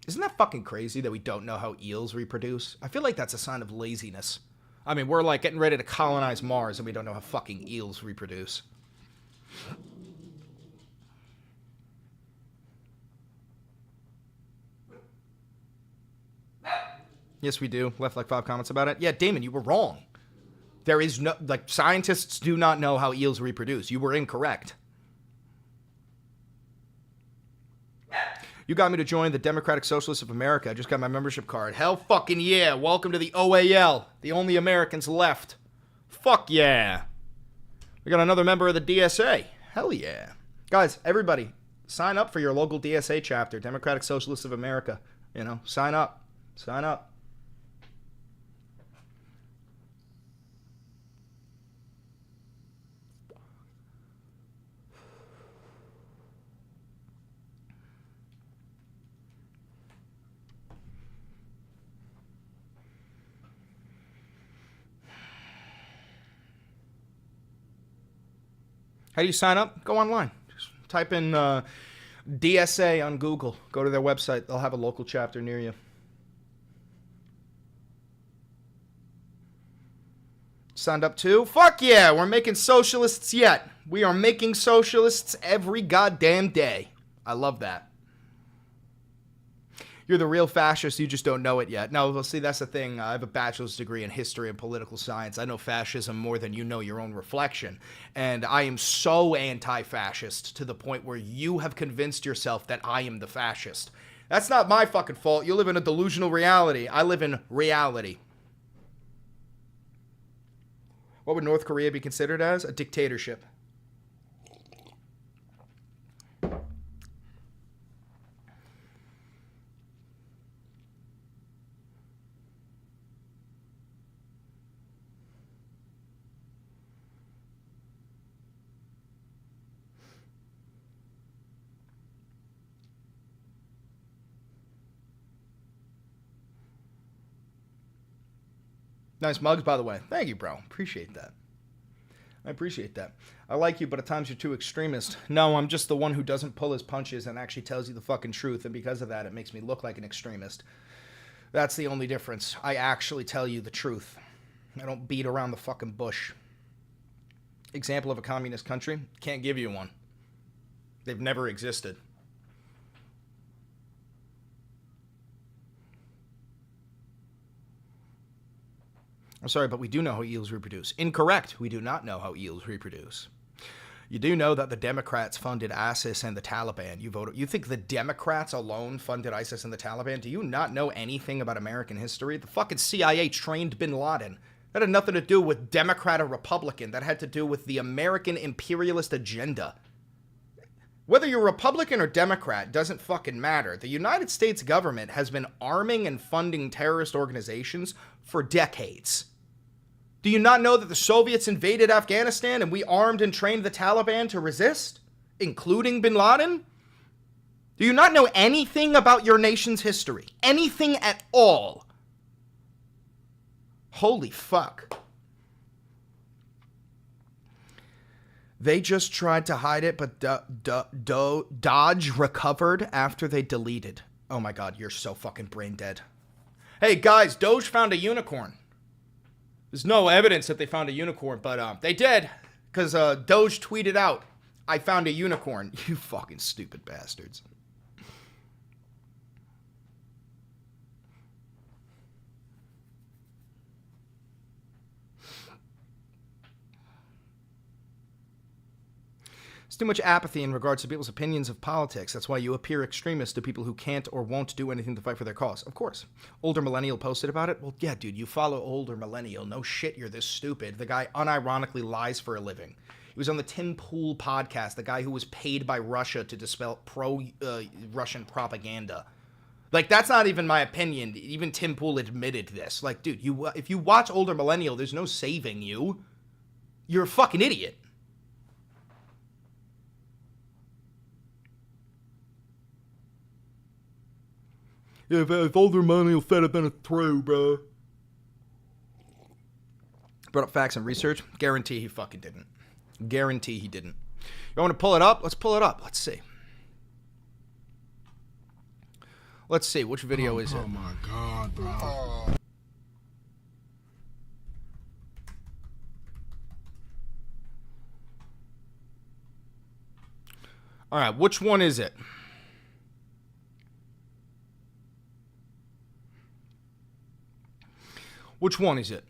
Speaker 1: Isn't that fucking crazy that we don't know how eels reproduce? I feel like that's a sign of laziness. I mean, we're like getting ready to colonize Mars and we don't know how fucking eels reproduce. Yes, we do. Left like 5 comments about it. Yeah, Damon, you were wrong. There is no, like, scientists do not know how eels reproduce. You were incorrect. You got me to join the Democratic Socialists of America. I just got my membership card. Hell fucking yeah. Welcome to the OAL. The only Americans left. Fuck yeah. We got another member of the DSA. Hell yeah. Guys, everybody, sign up for your local DSA chapter, Democratic Socialists of America. You know, sign up. Sign up. How do you sign up? Go online. Just type in DSA on Google. Go to their website. They'll have a local chapter near you. Signed up too? Fuck yeah, we're making socialists yet. We are making socialists every goddamn day. I love that. You're the real fascist, you just don't know it yet. No, well, see, that's the thing. I have a bachelor's degree in history and political science. I know fascism more than you know your own reflection. And I am so anti-fascist to the point where you have convinced yourself that I am the fascist. That's not my fucking fault. You live in a delusional reality. I live in reality. What would North Korea be considered as? A dictatorship. Nice mugs, by the way. Thank you, bro. Appreciate that. I appreciate that. I like you, but at times you're too extremist. No, I'm just the one who doesn't pull his punches and actually tells you the fucking truth, and because of that, it makes me look like an extremist. That's the only difference. I actually tell you the truth. I don't beat around the fucking bush. Example of a communist country? Can't give you one. They've never existed. I'm sorry, but we do know how eels reproduce. Incorrect. We do not know how eels reproduce. You do know that the Democrats funded ISIS and the Taliban. You think the Democrats alone funded ISIS and the Taliban? Do you not know anything about American history? The fucking CIA trained bin Laden. That had nothing to do with Democrat or Republican. That had to do with the American imperialist agenda. Whether you're Republican or Democrat doesn't fucking matter. The United States government has been arming and funding terrorist organizations for decades. Do you not know that the Soviets invaded Afghanistan and we armed and trained the Taliban to resist, including bin Laden? Do you not know anything about your nation's history? Anything at all? Holy fuck. They just tried to hide it, but Dodge recovered after they deleted. Oh my god, you're so fucking brain dead. Hey guys, Doge found a unicorn. There's no evidence that they found a unicorn, but they did, because Doge tweeted out, "I found a unicorn." You fucking stupid bastards. There's too much apathy in regards to people's opinions of politics. That's why you appear extremist to people who can't or won't do anything to fight for their cause. Of course. Older millennial posted about it. Well, yeah, dude, you follow older millennial. No shit, you're this stupid. The guy unironically lies for a living. He was on the Tim Pool podcast, the guy who was paid by Russia to dispel pro-Russian propaganda. Like, that's not even my opinion. Even Tim Pool admitted this. Like, dude, if you watch Older Millennial, there's no saving you. You're a fucking idiot. If Older Millennial fed up in a throw, bro. Brought up facts and research. Guarantee he fucking didn't. Guarantee he didn't. You want to pull it up? Let's pull it up. Let's see. Let's see. Which video is it?
Speaker 10: Oh my God, bro.
Speaker 1: All right. Which one is it? Which one is it?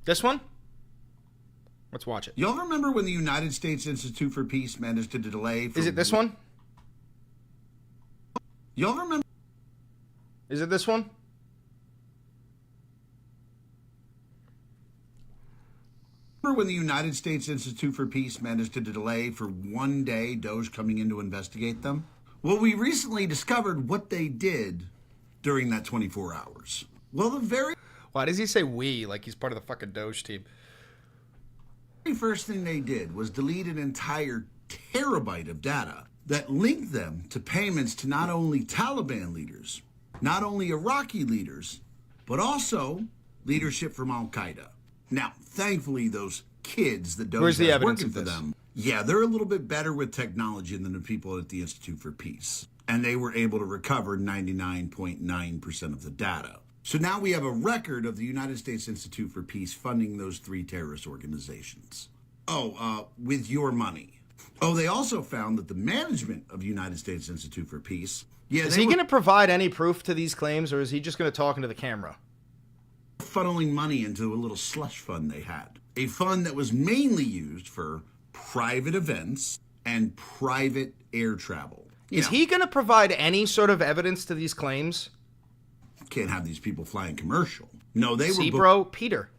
Speaker 1: This one? Let's watch it.
Speaker 10: Y'all remember when the United States Institute for Peace managed to delay...
Speaker 1: Is it this one?
Speaker 10: Y'all remember...
Speaker 1: Is it this one?
Speaker 10: Remember when the United States Institute for Peace managed to delay for one day Doge coming in to investigate them? Well, we recently discovered what they did during that 24 hours. Well, the very...
Speaker 1: Why does he say we like he's part of the fucking Doge team?
Speaker 10: The very first thing they did was delete an entire terabyte of data that linked them to payments to not only Taliban leaders, not only Iraqi leaders, but also leadership from Al-Qaeda. Now, thankfully, those kids that Doge
Speaker 1: Where's the
Speaker 10: has
Speaker 1: evidence
Speaker 10: working
Speaker 1: of
Speaker 10: for
Speaker 1: this?
Speaker 10: them, yeah, they're a little bit better with technology than the people at the Institute for Peace. And they were able to recover 99.9% of the data. So now we have a record of the United States Institute for Peace funding those 3 terrorist organizations. With your money. Oh, they also found that the management of the United States Institute for Peace... Yeah,
Speaker 1: is he going to provide any proof to these claims, or is he just going to talk into the camera?
Speaker 10: Funneling money into a little slush fund they had. A fund that was mainly used for private events and private air travel.
Speaker 1: Is he going to provide any sort of evidence to these claims?
Speaker 10: Can't have these people flying commercial. No, they
Speaker 1: See,
Speaker 10: were
Speaker 1: bro, Peter.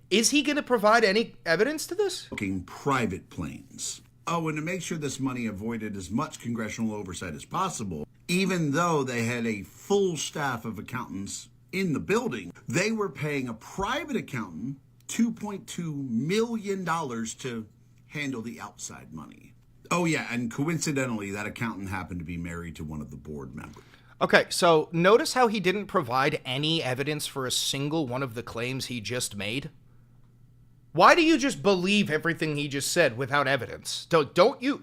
Speaker 1: Is he going to provide any evidence to this?
Speaker 10: booking private planes. Oh, and to make sure this money avoided as much congressional oversight as possible, even though they had a full staff of accountants in the building, they were paying a private accountant $2.2 million to handle the outside money. Oh, yeah, and coincidentally, that accountant happened to be married to one of the board members.
Speaker 1: Okay, so notice how he didn't provide any evidence for a single one of the claims he just made? Why do you just believe everything he just said without evidence?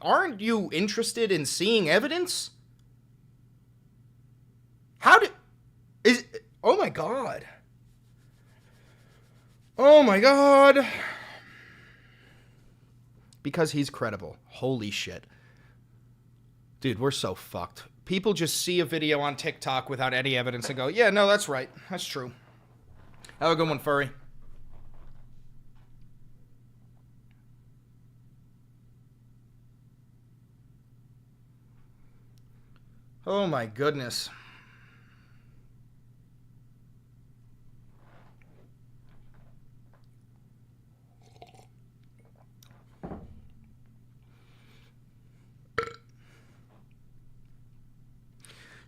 Speaker 1: Aren't you interested in seeing evidence? Oh my God. Oh my God. Because he's credible. Holy shit. Dude, we're so fucked. People just see a video on TikTok without any evidence and go, yeah, no, that's right. That's true. Have a good one, Furry. Oh my goodness.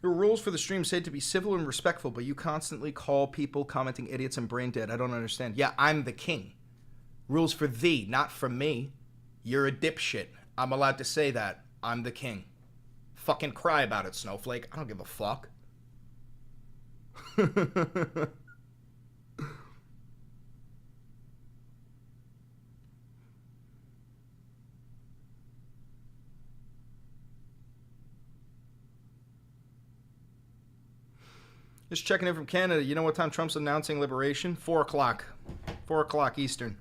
Speaker 1: Your rules for the stream say to be civil and respectful, but you constantly call people commenting idiots and brain dead. I don't understand. Yeah, I'm the king. Rules for thee, not for me. You're a dipshit. I'm allowed to say that. I'm the king. Fucking cry about it, Snowflake. I don't give a fuck. Just checking in from Canada. You know what time Trump's announcing liberation? 4 o'clock. 4 o'clock Eastern.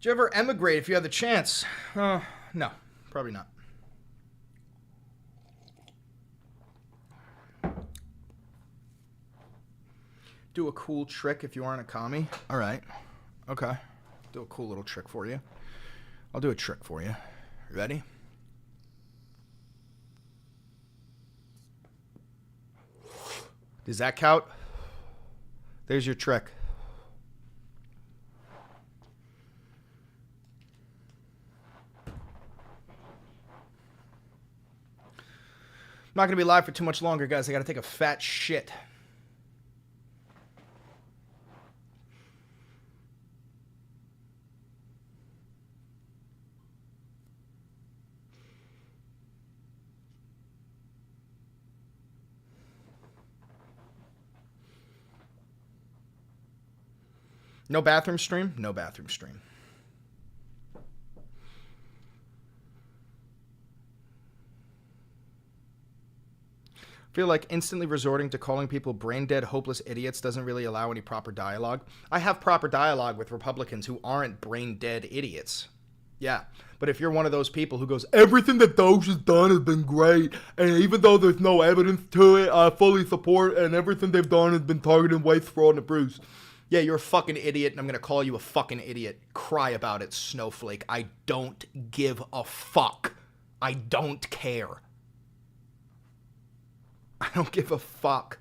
Speaker 1: you ever emigrate if you had the chance? No, probably not. Do a cool trick if you aren't a commie. All right. Okay. Do a cool little trick for you. I'll do a trick for you. Ready? Does that count? There's your trick. I'm not going to be live for too much longer, guys. I got to take a fat shit. No bathroom stream? No bathroom stream. Feel like instantly resorting to calling people brain dead, hopeless idiots doesn't really allow any proper dialogue. I have proper dialogue with Republicans who aren't brain dead idiots. Yeah, but if you're one of those people who goes, everything that Doge has done has been great, and even though there's no evidence to it, I fully support, and everything they've done has been targeted, waste, fraud, and abuse. Yeah, you're a fucking idiot, and I'm gonna call you a fucking idiot. Cry about it, snowflake. I don't give a fuck. I don't care. I don't give a fuck.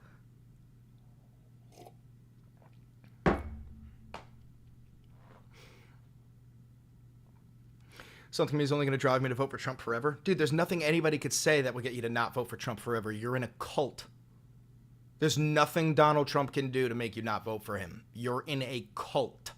Speaker 1: Something to me is only going to drive me to vote for Trump forever. Dude, there's nothing anybody could say that would get you to not vote for Trump forever. You're in a cult. There's nothing Donald Trump can do to make you not vote for him. You're in a cult.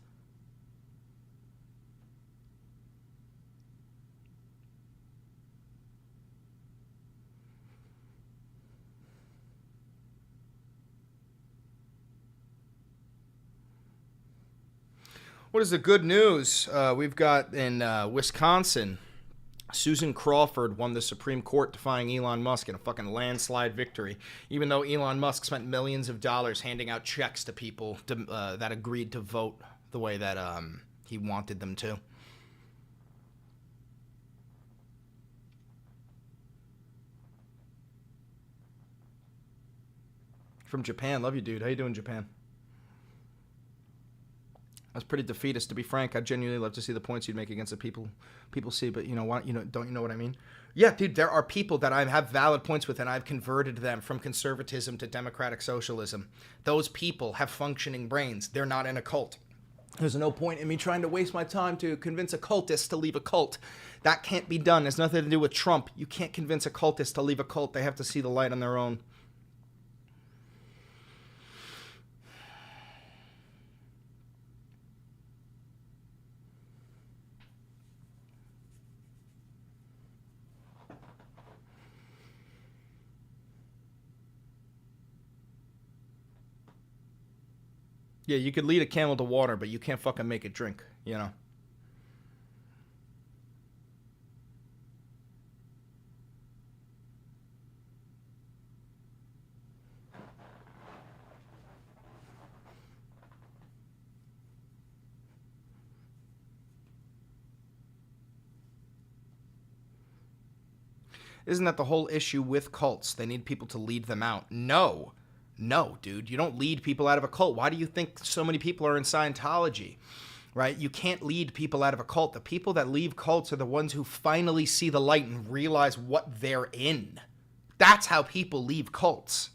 Speaker 1: What is the good news? We've got in Wisconsin, Susan Crawford won the Supreme Court defying Elon Musk in a fucking landslide victory, even though Elon Musk spent millions of dollars handing out checks to people that agreed to vote the way that he wanted them to. From Japan. Love you, dude. How you doing, Japan? I was pretty defeatist, to be frank. I'd genuinely love to see the points you'd make against the people see, but you know what? Don't you know what I mean? Yeah, dude, there are people that I have valid points with, and I've converted them from conservatism to democratic socialism. Those people have functioning brains. They're not in a cult. There's no point in me trying to waste my time to convince a cultist to leave a cult. That can't be done. It's nothing to do with Trump. You can't convince a cultist to leave a cult. They have to see the light on their own. Yeah, you could lead a camel to water, but you can't fucking make it drink, you know? Isn't that the whole issue with cults? They need people to lead them out. No. No, dude, you don't lead people out of a cult. Why do you think so many people are in Scientology, right? You can't lead people out of a cult. The people that leave cults are the ones who finally see the light and realize what they're in. That's how people leave cults.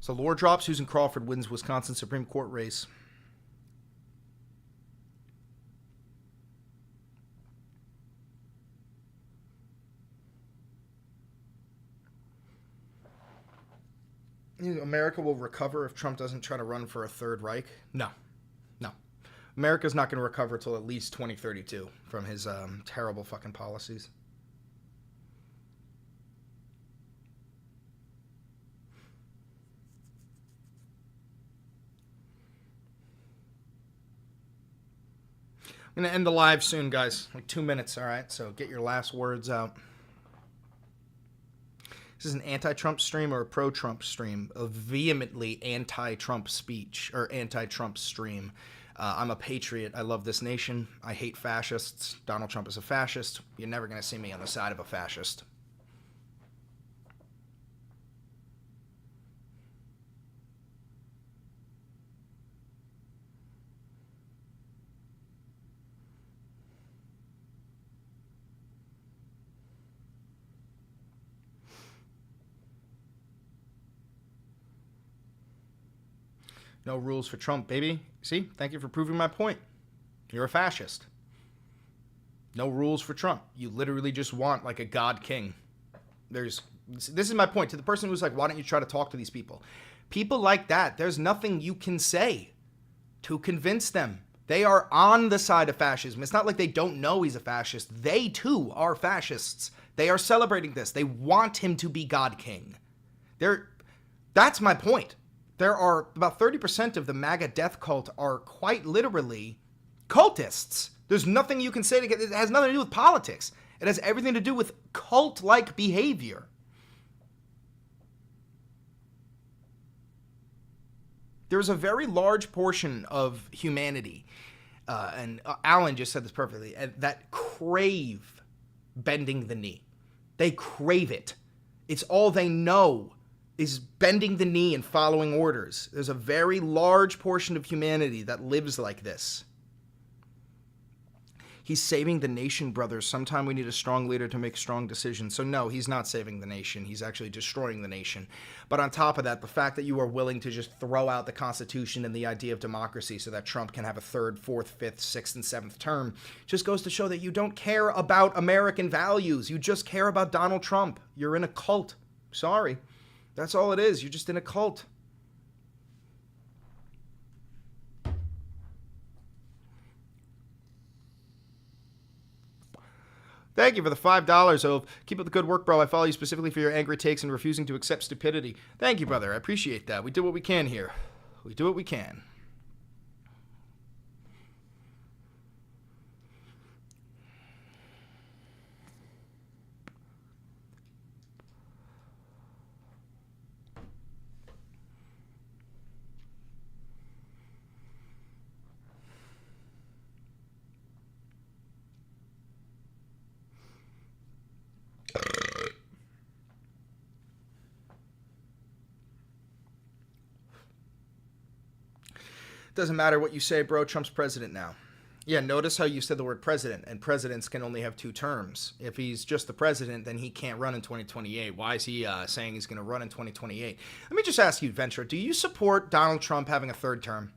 Speaker 1: So lore drop, Susan Crawford wins Wisconsin Supreme Court race. think America will recover if Trump doesn't try to run for a third Reich? No. No. America's not going to recover till at least 2032 from his terrible fucking policies. I'm going to end the live soon, guys. Like 2 minutes, all right? So get your last words out. This is an anti-Trump stream or a pro-Trump stream? A vehemently anti-Trump speech or anti-Trump stream. I'm a patriot. I love this nation. I hate fascists. Donald Trump is a fascist. You're never going to see me on the side of a fascist. No rules for Trump, baby. See? Thank you for proving my point. You're a fascist. No rules for Trump. You literally just want like a god king. This is my point to the person who's like, why don't you try to talk to these people? People like that, there's nothing you can say to convince them. They are on the side of fascism. It's not like they don't know he's a fascist. They too are fascists. They are celebrating this. They want him to be god king. That's my point. There are about 30% of the MAGA death cult are quite literally cultists. There's nothing you can say to get it. Has nothing to do with politics. It has everything to do with cult-like behavior. There's a very large portion of humanity, and Alan just said this perfectly, that crave bending the knee. They crave it. It's all they know is bending the knee and following orders. There's a very large portion of humanity that lives like this. He's saving the nation, brothers. Sometime we need a strong leader to make strong decisions. So no, he's not saving the nation. He's actually destroying the nation. But on top of that, the fact that you are willing to just throw out the Constitution and the idea of democracy so that Trump can have a third, fourth, fifth, sixth, and seventh term just goes to show that you don't care about American values. You just care about Donald Trump. You're in a cult. Sorry. That's all it is. You're just in a cult. Thank you for the $5, Ove. Keep up the good work, bro. I follow you specifically for your angry takes and refusing to accept stupidity. Thank you, brother. I appreciate that. We do what we can here. We do what we can. Doesn't matter what you say, bro. Trump's president now. Yeah, notice how you said the word president, and presidents can only have 2 terms. If he's just the president, then he can't run in 2028. Why is he saying he's going to run in 2028? Let me just ask you, Ventura, do you support Donald Trump having a 3rd term?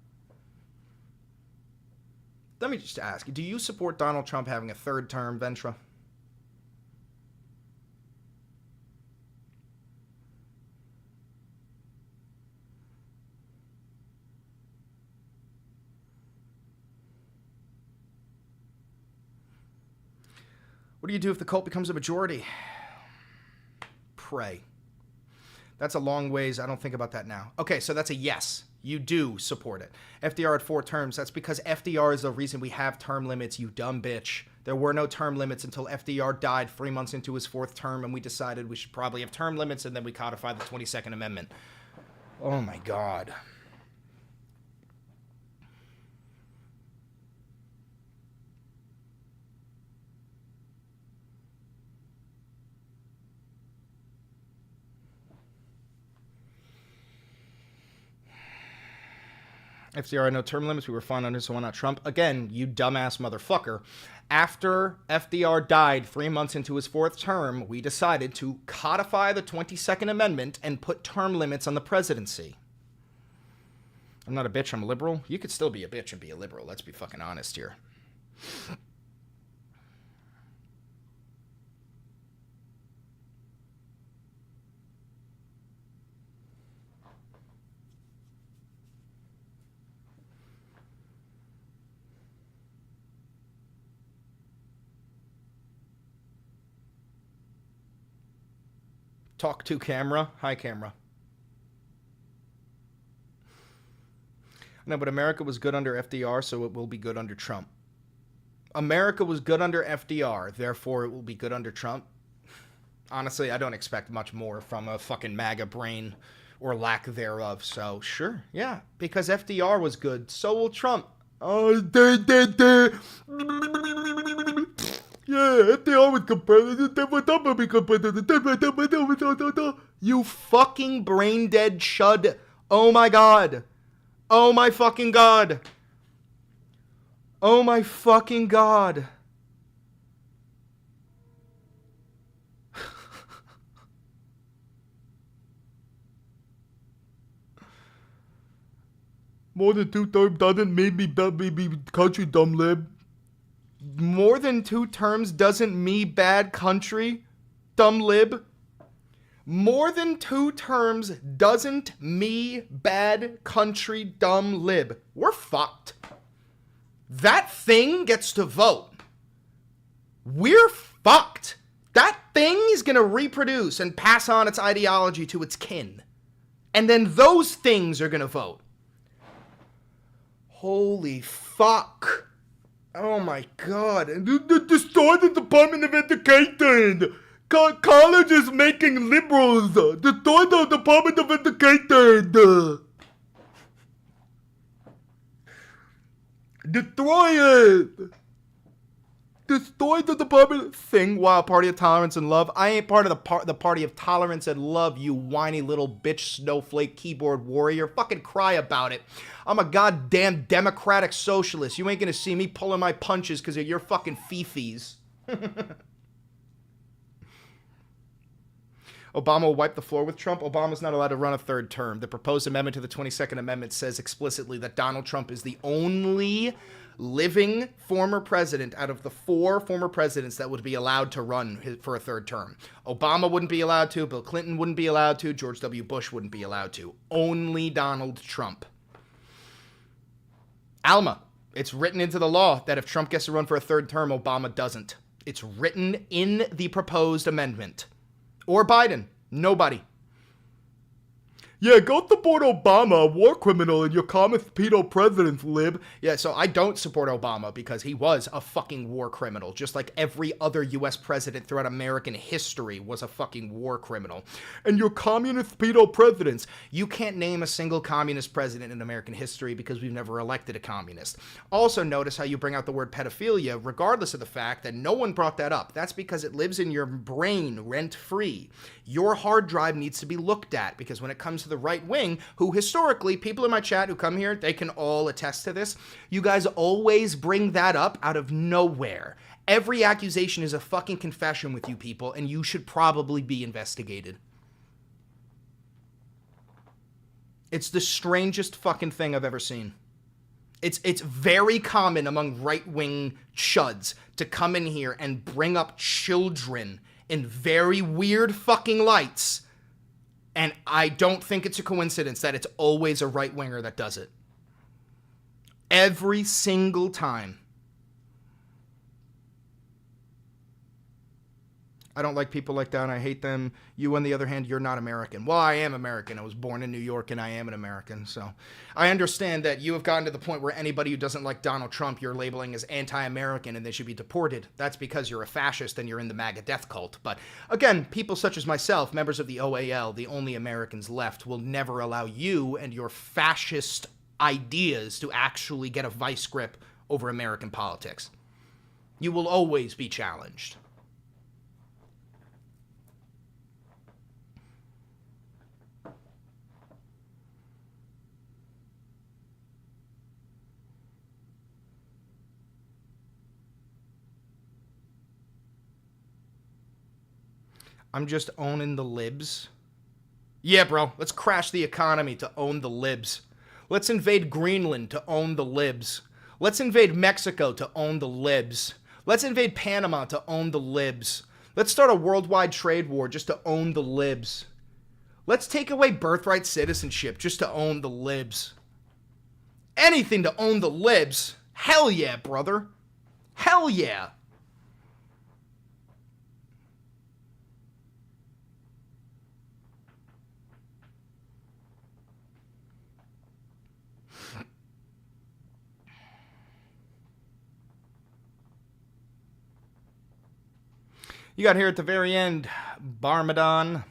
Speaker 1: Let me just ask you, do you support Donald Trump having a 3rd term, Ventura? What do you do if the cult becomes a majority? Pray. That's a long ways. I don't think about that now. Okay, so that's a yes. You do support it. FDR at 4 terms. That's because FDR is the reason we have term limits, you dumb bitch. There were no term limits until FDR died 3 months into his 4th term, and we decided we should probably have term limits, and then we codified the 22nd Amendment. Oh my God. FDR had no term limits. We were fine under, so why not Trump? Again, you dumbass motherfucker. After FDR died 3 months into his 4th term, we decided to codify the 22nd Amendment and put term limits on the presidency. I'm not a bitch, I'm a liberal. You could still be a bitch and be a liberal. Let's be fucking honest here. Talk to camera. Hi, camera. No, but America was good under FDR, so it will be good under Trump. America was good under FDR, therefore it will be good under Trump. Honestly, I don't expect much more from a fucking MAGA brain or lack thereof. So, sure, yeah, because FDR was good, so will Trump. Oh, yeah, FDR was good president. You fucking brain dead chud. Oh my god. Oh my fucking god. Oh my fucking god. More than 2 terms doesn't mean me country, dumb lib. More than 2 terms doesn't me bad country, dumb lib. More than 2 terms doesn't me bad country, dumb lib. We're fucked. That thing gets to vote. We're fucked. That thing is going to reproduce and pass on its ideology to its kin. And then those things are going to vote. Holy fuck. Oh my god. Destroy the Department of Education. College is making liberals. Destroy the Department of Education. Destroy it. Destroy the department. Thing, wow, party of tolerance and love. I ain't part of the party of tolerance and love, you whiny little bitch snowflake keyboard warrior. Fucking cry about it. I'm a goddamn democratic socialist. You ain't gonna see me pulling my punches because of your fucking fifis. Obama will wipe the floor with Trump. Obama's not allowed to run a 3rd term. The proposed amendment to the 22nd Amendment says explicitly that Donald Trump is the only living former president out of the 4 former presidents that would be allowed to run for a 3rd term. Obama wouldn't be allowed to. Bill Clinton wouldn't be allowed to. George W. Bush wouldn't be allowed to. Only Donald Trump. Alma, it's written into the law that if Trump gets to run for a 3rd term, Obama doesn't. It's written in the proposed amendment. Or Biden. Nobody. Yeah, go support Obama, a war criminal, and your communist pedo president, lib. Yeah, so I don't support Obama because he was a fucking war criminal, just like every other U.S. president throughout American history was a fucking war criminal. And your communist pedo presidents, you can't name a single communist president in American history because we've never elected a communist. Also, notice how you bring out the word pedophilia, regardless of the fact that no one brought that up. That's because it lives in your brain rent-free. Your hard drive needs to be looked at because when it comes to the right wing, who historically, people in my chat who come here, they can all attest to this. You guys always bring that up out of nowhere. Every accusation is a fucking confession with you people, and you should probably be investigated. It's the strangest fucking thing I've ever seen. It's very common among right-wing chuds to come in here and bring up children in very weird fucking lights. And I don't think it's a coincidence that it's always a right-winger that does it. Every single time. I don't like people like that, and I hate them. You, on the other hand, you're not American. Well, I am American. I was born in New York, and I am an American. So I understand that you have gotten to the point where anybody who doesn't like Donald Trump, you're labeling as anti-American, and they should be deported. That's because you're a fascist and you're in the MAGA death cult. But again, people such as myself, members of the OAL, the only Americans left, will never allow you and your fascist ideas to actually get a vice grip over American politics. You will always be challenged. I'm just owning the libs. Yeah, bro, let's crash the economy to own the libs. Let's invade Greenland to own the libs. Let's invade Mexico to own the libs. Let's invade Panama to own the libs. Let's start a worldwide trade war just to own the libs. Let's take away birthright citizenship just to own the libs. Anything to own the libs. Hell yeah, brother. Hell yeah. You got here at the very end, Barmadon.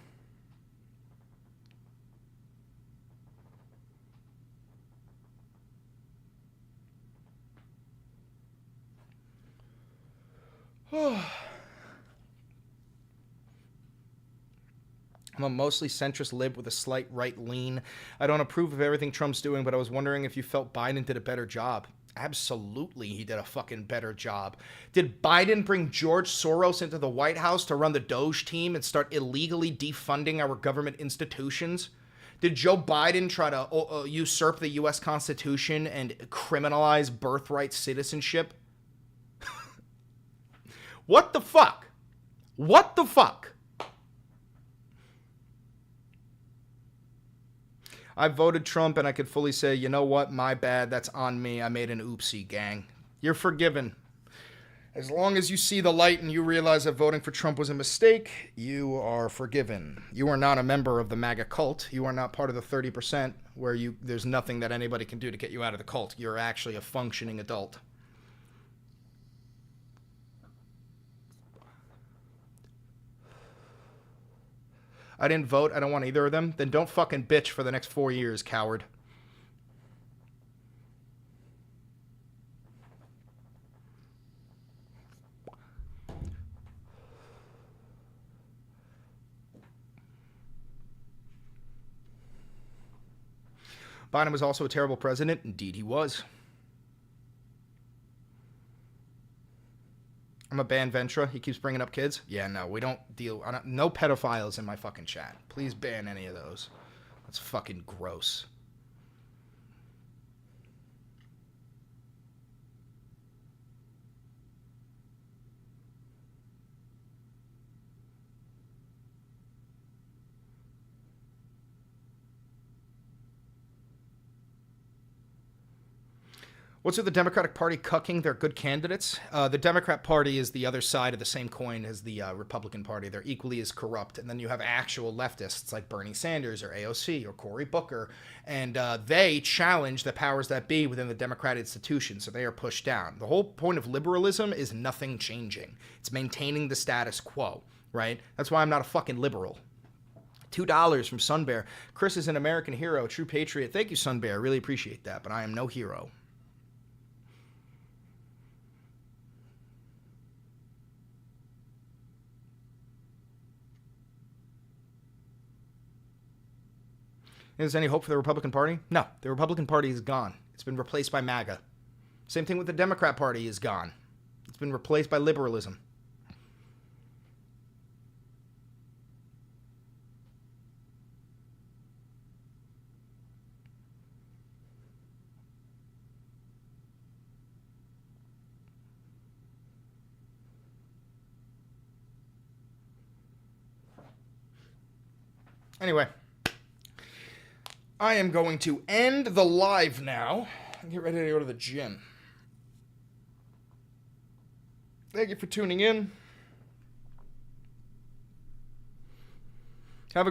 Speaker 1: I'm a mostly centrist lib with a slight right lean. I don't approve of everything Trump's doing, but I was wondering if you felt Biden did a better job. Absolutely, he did a fucking better job. Did Biden bring George Soros into the White House to run the Doge team and start illegally defunding our government institutions? Did Joe Biden try to usurp the U.S. Constitution and criminalize birthright citizenship? What the fuck? What the fuck? I voted Trump and I could fully say, you know what? My bad. That's on me. I made an oopsie, gang. You're forgiven. As long as you see the light and you realize that voting for Trump was a mistake, you are forgiven. You are not a member of the MAGA cult. You are not part of the 30% where there's nothing that anybody can do to get you out of the cult. You're actually a functioning adult. I didn't vote. I don't want either of them. Then don't fucking bitch for the next 4 years, coward. Biden was also a terrible president. Indeed, he was. I'm a ban Ventra. He keeps bringing up kids. Yeah, no, we don't deal. No pedophiles in my fucking chat. Please ban any of those. That's fucking gross. What's with the Democratic Party cucking their good candidates? The Democrat Party is the other side of the same coin as the Republican Party. They're equally as corrupt. And then you have actual leftists like Bernie Sanders or AOC or Cory Booker. And they challenge the powers that be within the Democratic institution. So they are pushed down. The whole point of liberalism is nothing changing. It's maintaining the status quo, right? That's why I'm not a fucking liberal. $2 from Sunbear. Chris is an American hero, a true patriot. Thank you, Sunbear. I really appreciate that. But I am no hero. Is there any hope for the Republican Party? No, the Republican Party is gone. It's been replaced by MAGA. Same thing with the Democrat Party is gone. It's been replaced by liberalism. Anyway. I am going to end the live now and get ready to go to the gym. Thank you for tuning in. Have a good